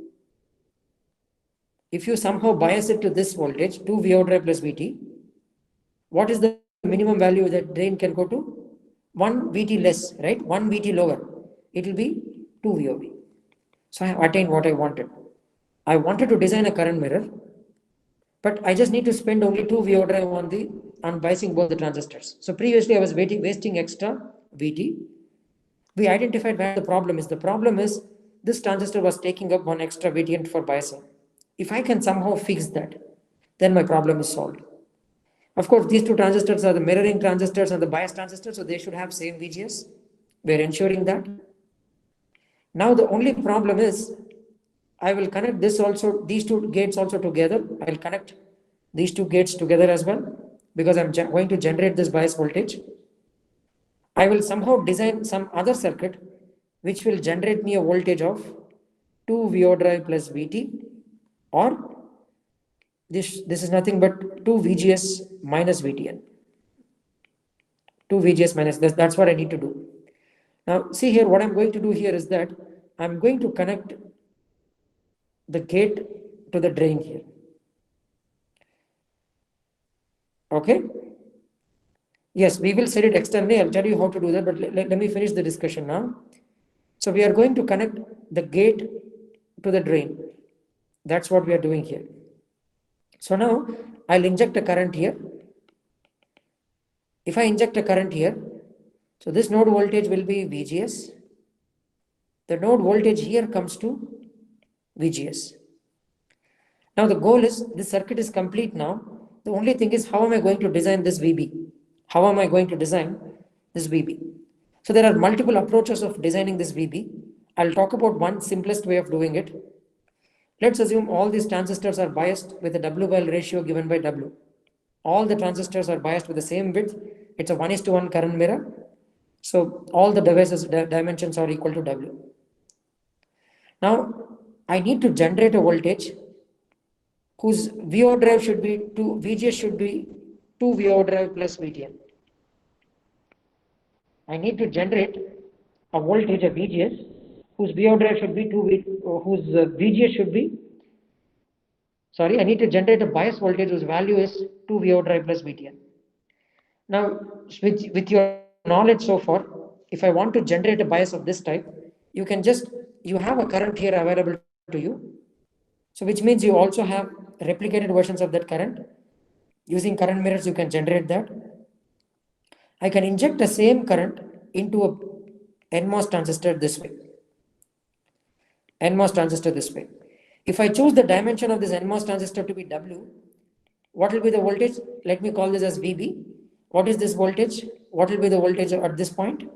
If you somehow bias it to this voltage, 2 VO drive plus VT, what is the minimum value that drain can go to? 1 VT less, right? 1 VT lower. It will be 2 VOV. So I attained what I wanted. I wanted to design a current mirror, but I just need to spend only 2 VO drive on biasing both the transistors. So previously I was wasting extra VT. We identified where the problem is. The problem is this transistor was taking up 1 extra VT for biasing. If I can somehow fix that, then my problem is solved. Of course, these 2 transistors are the mirroring transistors and the bias transistors, so they should have same VGS. We're ensuring that. Now the only problem is I will connect these 2 gates also together. I will connect these 2 gates together as well because I'm going to generate this bias voltage. I will somehow design some other circuit which will generate me a voltage of 2 VO drive plus VT, or this is nothing but 2 VGS minus VTN. 2 VGS minus, that's what I need to do. Now see here, what I'm going to do here is that I'm going to connect the gate to the drain here. Okay. Yes, we will set it externally. I'll tell you how to do that, but let me finish the discussion now. So we are going to connect the gate to the drain. That's what we are doing here. So now I'll inject a current here. If I inject a current here, so this node voltage will be VGS. The node voltage here comes to VGS. Now the goal is, this circuit is complete now. The only thing is, how am I going to design this VB? How am I going to design this VB? So there are multiple approaches of designing this VB. I'll talk about one simplest way of doing it. Let's assume all these transistors are biased with a W/L ratio given by W. All the transistors are biased with the same width. It's a 1:1 current mirror. So all the devices dimensions are equal to W. Now I need to generate a voltage whose VO drive should be VGS should be 2 VO drive plus VTN. I need to generate a voltage of VGS whose VO drive should be whose VGS should be, sorry, I need to generate a bias voltage whose value is 2 VO drive plus VTN. Now, with your knowledge so far, if I want to generate a bias of this type, you have a current here available to you. So which means you also have replicated versions of that current. Using current mirrors, you can generate that. I can inject the same current into a NMOS transistor this way. NMOS transistor this way. If I choose the dimension of this NMOS transistor to be W, what will be the voltage? Let me call this as VB. What is this voltage? What will be the voltage at this point?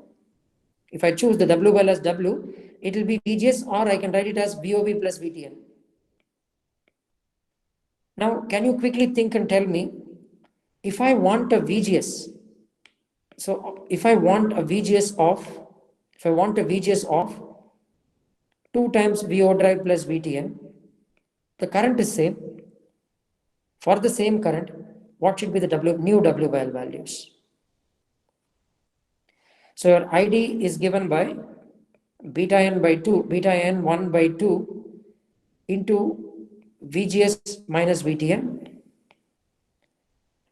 If I choose the W/L as W, it will be VGS, or I can write it as VOB plus VTN. Now, can you quickly think and tell me, if I want a VGS, so if I want a VGS of 2 times VO drive plus VTN, the current is same. For the same current, what should be the new W/L values? So your ID is given by beta n 1 by 2 into VGS minus VTN.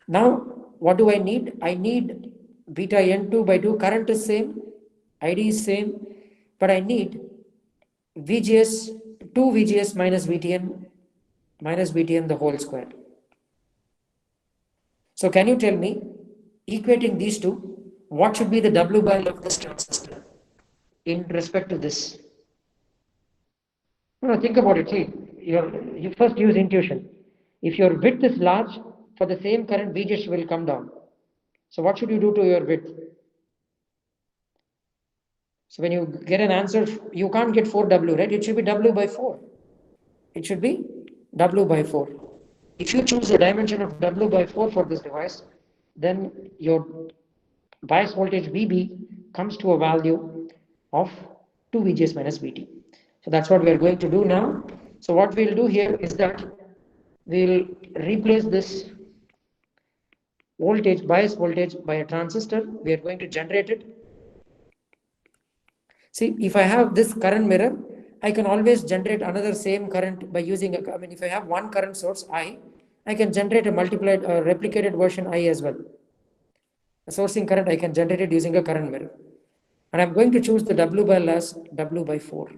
Now, what do I need? I need beta n2 by 2. Current is same, ID is same, but I need VGS, 2 VGS minus VTN the whole square. So can you tell me, equating these two, what should be the W/L of this transistor in respect to this? No, think about it. See, you first use intuition. If your width is large, for the same current, VGS will come down. So what should you do to your width? So when you get an answer, you can't get 4W, right? It should be W by 4. It should be W by 4. If you choose the dimension of W by 4 for this device, then your bias voltage VB comes to a value of 2 VGS minus VT. So that's what we are going to do now. So what we'll do here is that we'll replace this bias voltage by a transistor. We are going to generate it. See, if I have this current mirror, I can always generate another same current by using if I have one current source I can generate a replicated version I as well. A sourcing current, I can generate it using a current mirror. And I'm going to choose the W/L as W by 4.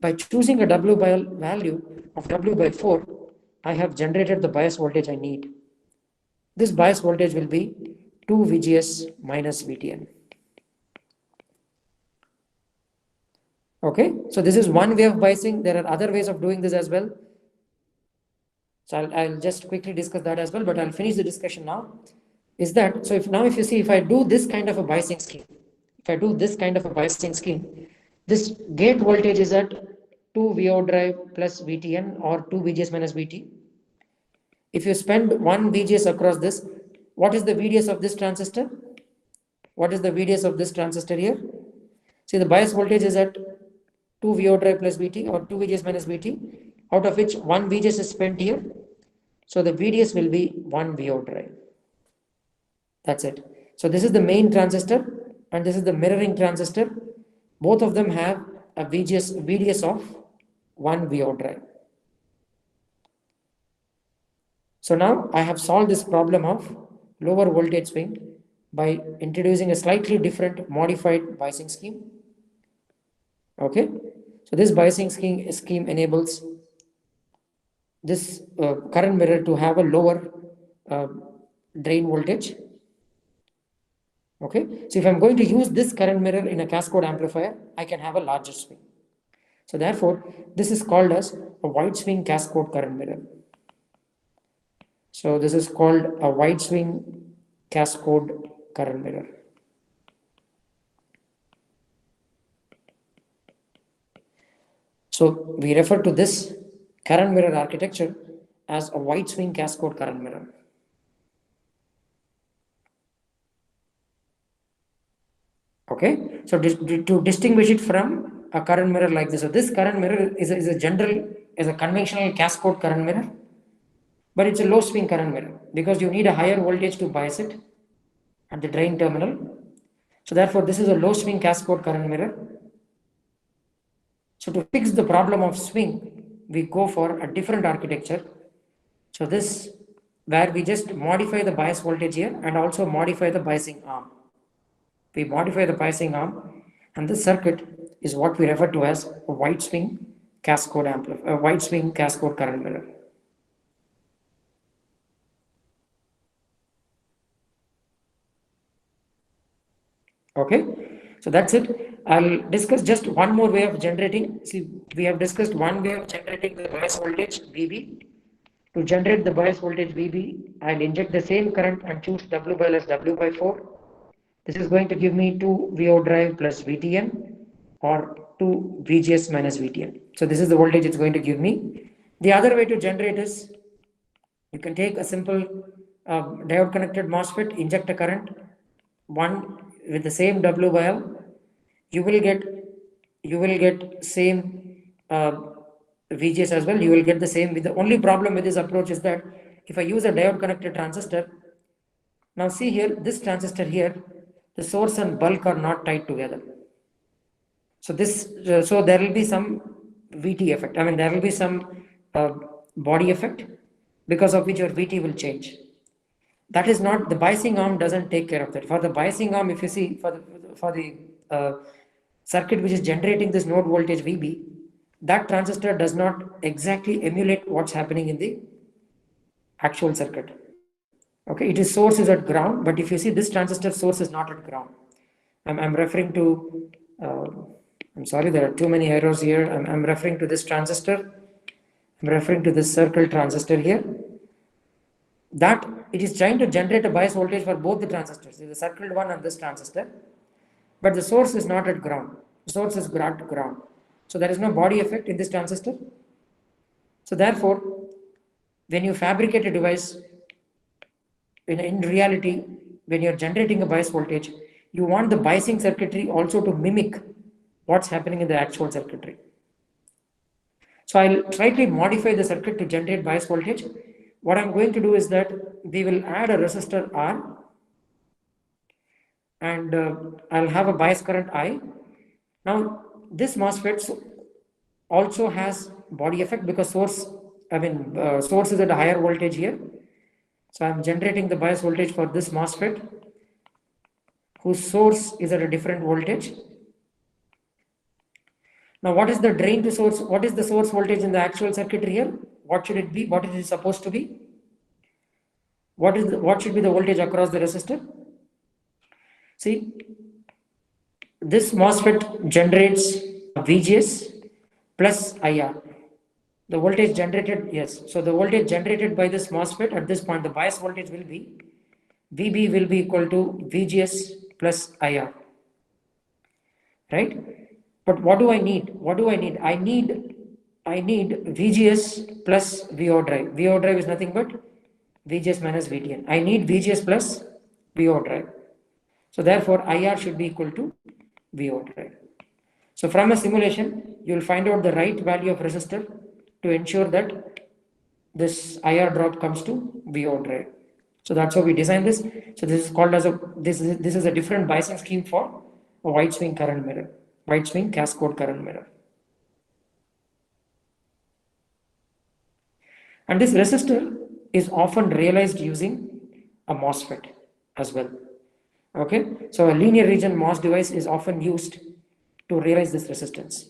By choosing a W/L value of W by 4, I have generated the bias voltage I need. This bias voltage will be 2 VGS minus VTN. Okay, so this is one way of biasing. There are other ways of doing this as well. So I'll just quickly discuss that as well, but I'll finish the discussion now. Is that, so if you see, if I do this kind of a biasing scheme, this gate voltage is at 2 VO drive plus VTN or 2 VGS minus VT. If you spend 1 VGS across this, what is the VDS of this transistor? What is the VDS of this transistor here? See, the bias voltage is at 2 VO drive plus VT or 2 VGS minus VT, out of which 1 VGS is spent here. So the VDS will be 1 VO drive. That's it. So this is the main transistor and this is the mirroring transistor. Both of them have a VDS of 1 VO drive. So now I have solved this problem of lower voltage swing by introducing a slightly different modified biasing scheme. Okay, so this biasing scheme enables this current mirror to have a lower uh, drain voltage. Okay, so if I'm going to use this current mirror in a cascode amplifier, I can have a larger swing. So therefore, this is called as a wide swing cascode current mirror. So this is called a wide swing cascode current mirror. So we refer to this current mirror architecture as a wide swing cascode current mirror. Okay, so to distinguish it from a current mirror like this, so this current mirror is a conventional cascode current mirror, but it's a low swing current mirror because you need a higher voltage to bias it at the drain terminal. So therefore, this is a low swing cascode current mirror. So to fix the problem of swing, we go for a different architecture. So this, where we just modify the bias voltage here and also modify the biasing arm. We modify the biasing arm, and this circuit is what we refer to as a wide swing cascode amplifier, a wide swing cascode current mirror. Okay, so that's it. I'll discuss just one more way of generating. See, we have discussed one way of generating the bias voltage VB. To generate the bias voltage VB, I'll inject the same current and choose W by L as W by 4. This is going to give me 2 VO drive plus VTN or 2 VGS minus VTN. So this is the voltage it's going to give me. The other way to generate is you can take a simple diode connected MOSFET, inject a current, one with the same W by L. You will get same VGS as well. You will get the same. With the only problem with this approach is that if I use a diode connected transistor, now see here, this transistor here, the source and bulk are not tied together. So this, so there will be some VT effect. I mean, there will be some body effect because of which your VT will change. That is not, the biasing arm doesn't take care of that. For the biasing arm, if you see for the circuit which is generating this node voltage VB, that transistor does not exactly emulate what's happening in the actual circuit. Okay, it is source is at ground, but if you see this transistor source is not at ground. I'm referring to, I'm sorry, there are too many errors here. I'm referring to this transistor. I'm referring to this circle transistor here. That it is trying to generate a bias voltage for both the transistors, the circled one and this transistor, but the source is not at ground. The source is at ground. So there is no body effect in this transistor. So therefore, when you fabricate a device, in reality, when you're generating a bias voltage, you want the biasing circuitry also to mimic what's happening in the actual circuitry. So I'll slightly modify the circuit to generate bias voltage. What I'm going to do is that we will add a resistor R and I'll have a bias current I. Now this MOSFET also has body effect because source is at a higher voltage here. So I'm generating the bias voltage for this MOSFET whose source is at a different voltage. Now what is the drain to source? What is the source voltage in the actual circuitry here? What should it be? What is it supposed to be? What should be the voltage across the resistor? See, this MOSFET generates VGS plus IR. The voltage generated, yes. So the voltage generated by this MOSFET at this point, the bias voltage will be VB will be equal to VGS plus IR. Right? But what do I need? What do I need? I need VGS plus VO drive. VO drive is nothing but VGS minus VTN. I need VGS plus VO drive. So therefore, IR should be equal to VO drive. So from a simulation, you will find out the right value of resistor to ensure that this IR drop comes to VO drive. So that's how we design this. So this is called as this is a different biasing scheme for a wide swing current mirror, wide swing cascode current mirror. And this resistor is often realized using a MOSFET as well. Okay, so a linear region MOS device is often used to realize this resistance.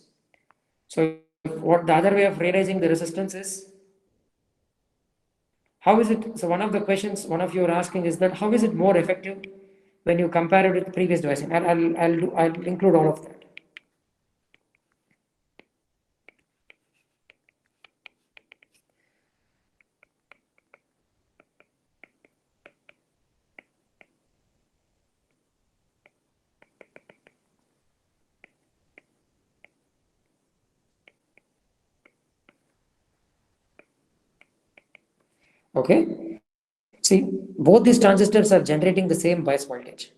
So what the other way of realizing the resistance is How is it? So one of the questions one of you are asking is that how is it more effective when you compare it with previous devices? I'll include all of that. Okay. See, both these transistors are generating the same bias voltage.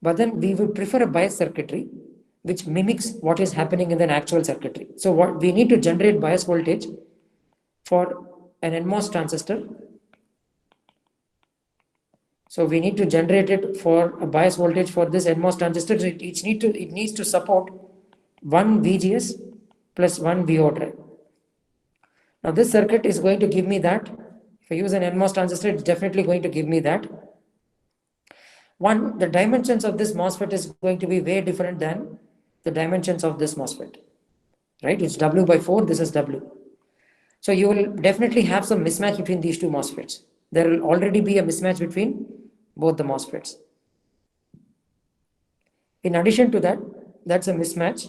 But then we would prefer a bias circuitry which mimics what is happening in an actual circuitry. So what we need to generate bias voltage for an NMOS transistor. So we need to generate it for a bias voltage for this NMOS transistor. It needs to support one VGS plus one VO drive. Now this circuit is going to give me that. If I use an NMOS transistor, it's definitely going to give me that. One, the dimensions of this MOSFET is going to be way different than the dimensions of this MOSFET, right? It's W by 4, this is W. So you will definitely have some mismatch between these two MOSFETs. There will already be a mismatch between both the MOSFETs. In addition to that, that's a mismatch.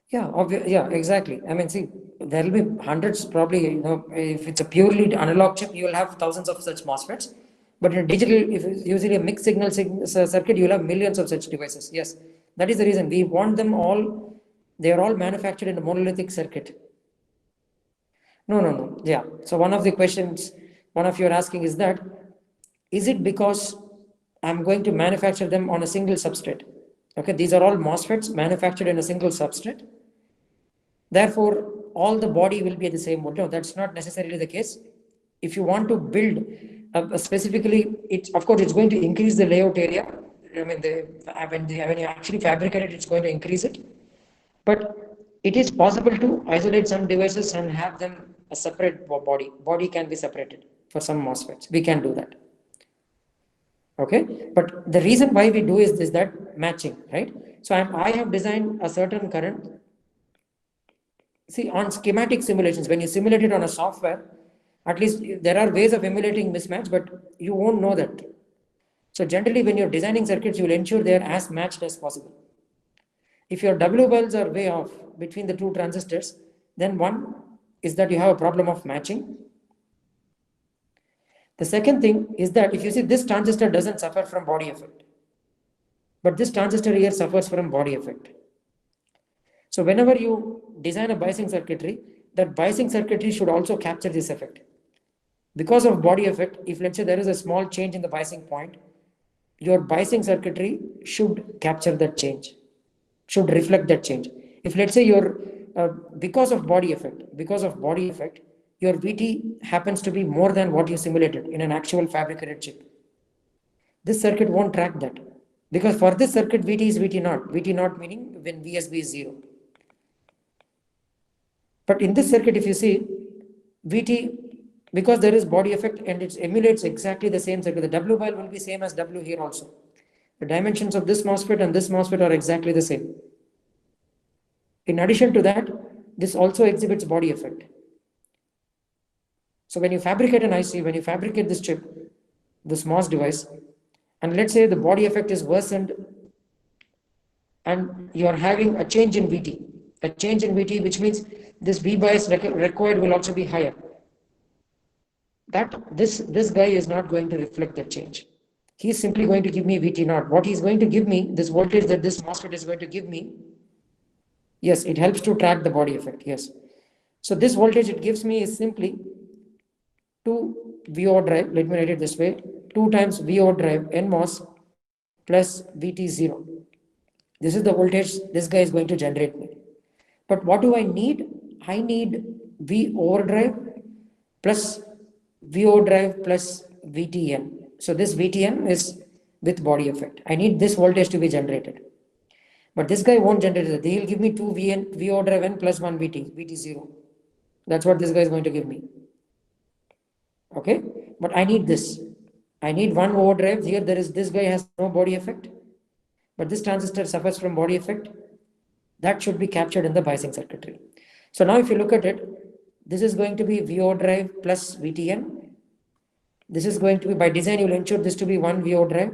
Yeah, exactly. I mean, see, there will be hundreds, probably, if it's a purely analog chip, you will have thousands of such MOSFETs. But in a digital, if it's usually a mixed signal circuit, you will have millions of such devices. Yes, that is the reason we want them all. They are all manufactured in a monolithic circuit. No. Yeah. So one of the questions, one of you are asking is that, is it because I'm going to manufacture them on a single substrate? Okay, these are all MOSFETs manufactured in a single substrate. Therefore, all the body will be the same mode. No, that's not necessarily the case. If you want to build specifically, of course, it's going to increase the layout area. I mean, when you actually fabricate it, it's going to increase it. But it is possible to isolate some devices and have them a separate body. Body can be separated for some MOSFETs. We can do that. Okay, but the reason why we do is that matching, right? So I have designed a certain current. See, on schematic simulations, when you simulate it on a software, at least there are ways of emulating mismatch, but you won't know that. So generally, when you're designing circuits, you will ensure they are as matched as possible. If your W wells are way off between the two transistors, then one is that you have a problem of matching. The second thing is that if you see this transistor doesn't suffer from body effect, but this transistor here suffers from body effect. So whenever you design a biasing circuitry, that biasing circuitry should also capture this effect. Because of body effect, if let's say there is a small change in the biasing point, your biasing circuitry should capture that change, should reflect that change. If let's say because of body effect, your VT happens to be more than what you simulated in an actual fabricated chip, this circuit won't track that. Because for this circuit, VT is VT naught. VT naught meaning when VSB is 0. But in this circuit, if you see, VT, because there is body effect and it emulates exactly the same circuit, the W bar will be same as W here also. The dimensions of this MOSFET and this MOSFET are exactly the same. In addition to that, this also exhibits body effect. So when you fabricate an IC, when you fabricate this chip, this MOS device, and let's say the body effect is worsened and you are having a change in VT, which means this V bias required will also be higher. That this guy is not going to reflect that change. He's simply going to give me VT naught. What he's going to give me, this voltage that this MOSFET is going to give me, yes, it helps to track the body effect, yes. So this voltage it gives me is simply 2 VO drive, let me write it this way, 2 times VO drive NMOS plus VT0. This is the voltage this guy is going to generate me. But what do I need? I need V overdrive plus VO drive plus VTN. So this VTN is with body effect. I need this voltage to be generated. But this guy won't generate it. He'll give me 2 VO drive N plus 1 VT0. That's what this guy is going to give me. Okay, but I need this. I need one overdrive. Here this guy has no body effect, but this transistor suffers from body effect. That should be captured in the biasing circuitry. So now if you look at it, this is going to be VO drive plus VTN. This is going to be, by design, you will ensure this to be one VO drive.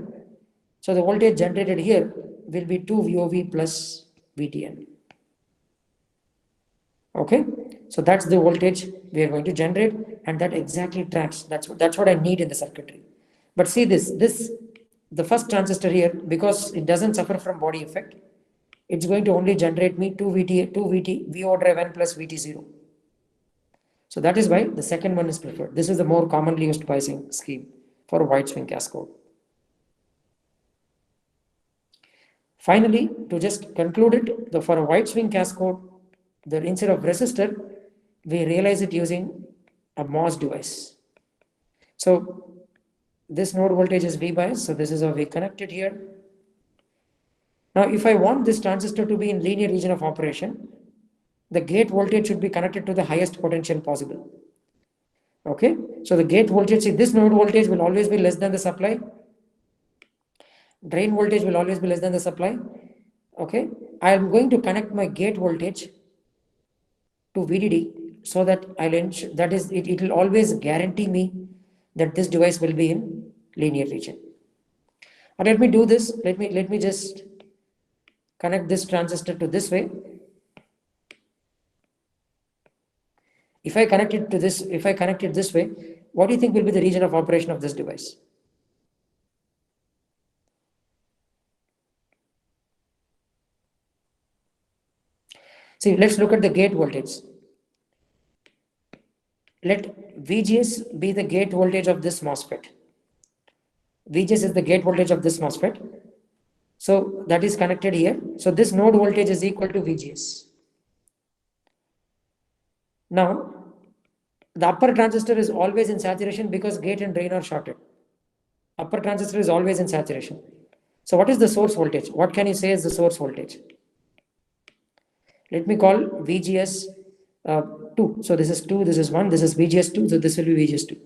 So the voltage generated here will be 2 VOV plus VTN. Okay, so that's the voltage we are going to generate, and that exactly tracks. That's what I need in the circuitry. But see this the first transistor here, because it doesn't suffer from body effect, it's going to only generate me 2 VT VO drive N plus VT0. So that is why the second one is preferred. This is the more commonly used biasing scheme for a wide swing cascode. Finally, to just conclude it, for a wide swing cascode, instead of resistor, we realize it using a MOS device. So this node voltage is V bias, so this is how we connect it here. Now, if I want this transistor to be in linear region of operation, the gate voltage should be connected to the highest potential possible. Okay, so the gate voltage, see, this node voltage will always be less than the supply. Drain voltage will always be less than the supply. Okay, I am going to connect my gate voltage to VDD so that I'll ensure, that is, it will always guarantee me that this device will be in linear region. And let me do this. Let me just connect this transistor to this way. If I connect it this way, what do you think will be the region of operation of this device? See, let's look at the gate voltage. Let VGS be the gate voltage of this MOSFET. VGS is the gate voltage of this MOSFET. So that is connected here. So this node voltage is equal to VGS. Now, the upper transistor is always in saturation because gate and drain are shorted. Upper transistor is always in saturation. So what is the source voltage? What can you say is the source voltage? Let me call VGS 2. So this is 2, this is 1, this is VGS 2, so this will be VGS 2.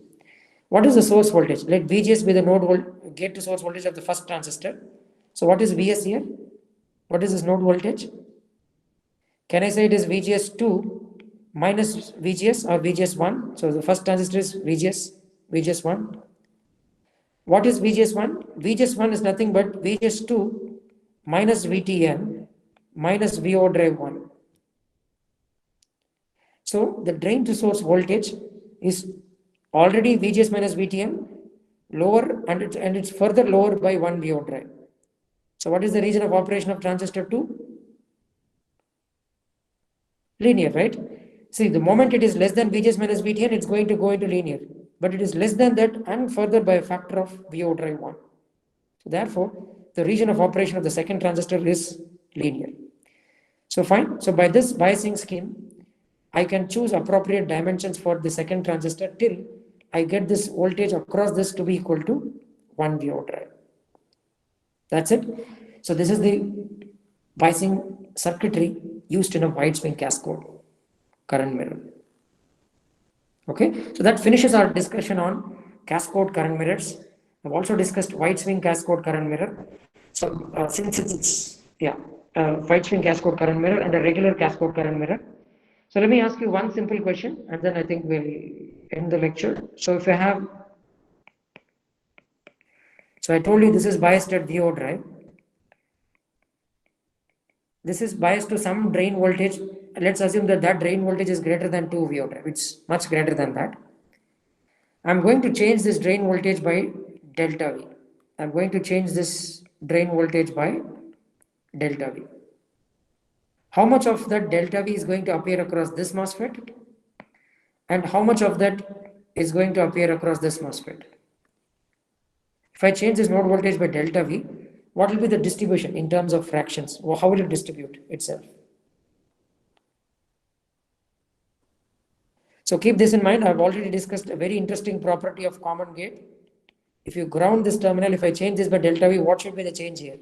What is the source voltage? Let VGS be the node gate to source voltage of the first transistor. So what is VS here? What is this node voltage? Can I say it is VGS 2 minus VGS or VGS 1? So the first transistor is VGS 1. What is VGS 1? VGS 1 is nothing but VGS 2 minus VTN minus VO drive 1. So the drain to source voltage is already VGS minus VTN lower, and it's further lower by 1 VO drive. So what is the region of operation of transistor 2? Linear, right? See, the moment it is less than VGS minus VTN, it's going to go into linear. But it is less than that and further by a factor of VO drive 1. So therefore, the region of operation of the second transistor is linear. So fine. So by this biasing scheme, I can choose appropriate dimensions for the second transistor till I get this voltage across this to be equal to 1 VO drive. That's it. So this is the biasing circuitry used in a wide swing cascode current mirror. Okay, so that finishes our discussion on cascode current mirrors. I've also discussed wide swing cascode current mirror. So since it's wide swing cascode current mirror and a regular cascode current mirror. So let me ask you one simple question, and then I think we'll end the lecture. So if I have, so I told you this is biased at VO drive. This is biased to some drain voltage. Let's assume that drain voltage is greater than 2 VO drive. It's much greater than that. I'm going to change this drain voltage by delta V. I'm going to change this drain voltage by delta V. How much of that delta V is going to appear across this MOSFET? And how much of that is going to appear across this MOSFET? If I change this node voltage by delta V, what will be the distribution in terms of fractions? Or how will it distribute itself? So keep this in mind. I've already discussed a very interesting property of common gate. If you ground this terminal, if I change this by delta V, what should be the change here?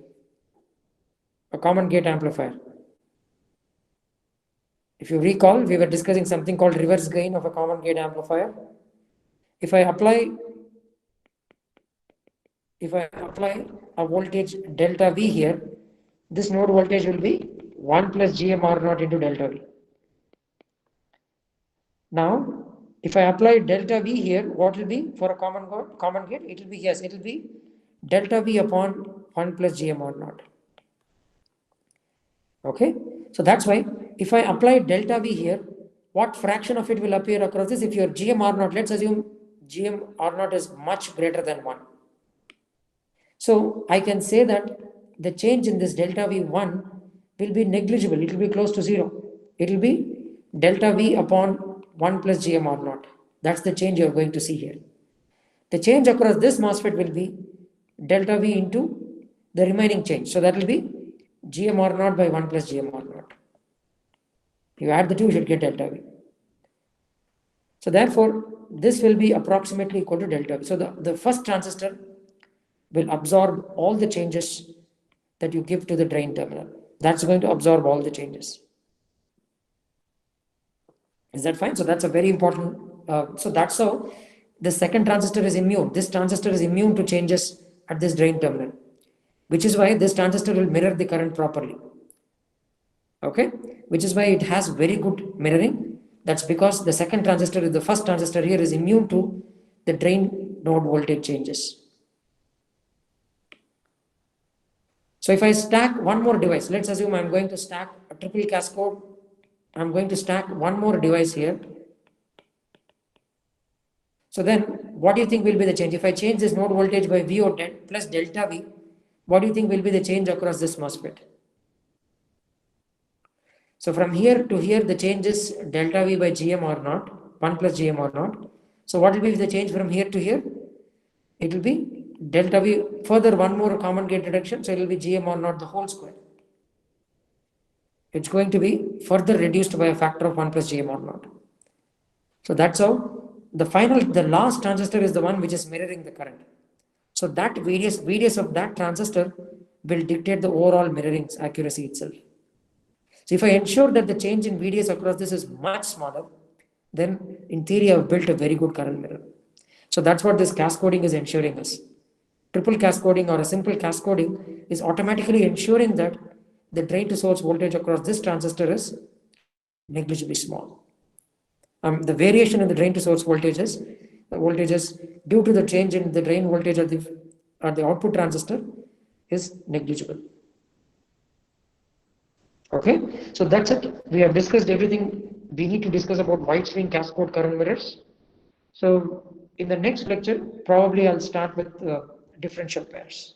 A common gate amplifier. If you recall, we were discussing something called reverse gain of a common gate amplifier. If I apply a voltage delta V here, this node voltage will be 1 plus GMR naught into delta V. Now, if I apply delta V here, what will be for a common gate? It will be, yes, it will be delta V upon 1 plus Gm or naught. Okay, so that's why if I apply delta V here, what fraction of it will appear across this? If your Gm R naught, let's assume Gm R naught is much greater than 1. So I can say that the change in this delta V1 will be negligible, it will be close to 0. It will be delta V upon 1 plus Gm R naught. That's the change you are going to see here. The change across this MOSFET will be delta V into the remaining change. So that will be Gm R naught by 1 plus Gm R naught. You add the two, you should get delta V. So therefore, this will be approximately equal to delta V. So the first transistor will absorb all the changes that you give to the drain terminal. That's going to absorb all the changes. Is that fine? So that's a very important, so that's how the second transistor is immune. This transistor is immune to changes at this drain terminal, which is why this transistor will mirror the current properly. Okay, which is why it has very good mirroring. That's because the second transistor, the first transistor here, is immune to the drain node voltage changes. So if I stack one more device, let's assume I'm going to stack a triple cascode. I'm going to stack one more device here. So then what do you think will be the change? If I change this node voltage by V or plus delta V, what do you think will be the change across this MOSFET? So from here to here, the change is delta V by Gm or naught, 1 plus Gm or naught. So what will be the change from here to here? It will be delta V, further one more common gate reduction, so it will be Gm or naught the whole square. It's going to be further reduced by a factor of 1 plus Gm or naught. So that's how the last transistor is the one which is mirroring the current. So that VDS of that transistor will dictate the overall mirroring accuracy itself. So if I ensure that the change in VDS across this is much smaller, then in theory I've built a very good current mirror. So that's what this cascoding is ensuring us. Triple cascoding or a simple cascoding is automatically ensuring that the drain to source voltage across this transistor is negligibly small. The variation in the drain to source voltages due to the change in the drain voltage at the output transistor is negligible. Okay, so that's it. We have discussed everything we need to discuss about wide swing cascode current mirrors. So in the next lecture, probably I'll start with differential pairs.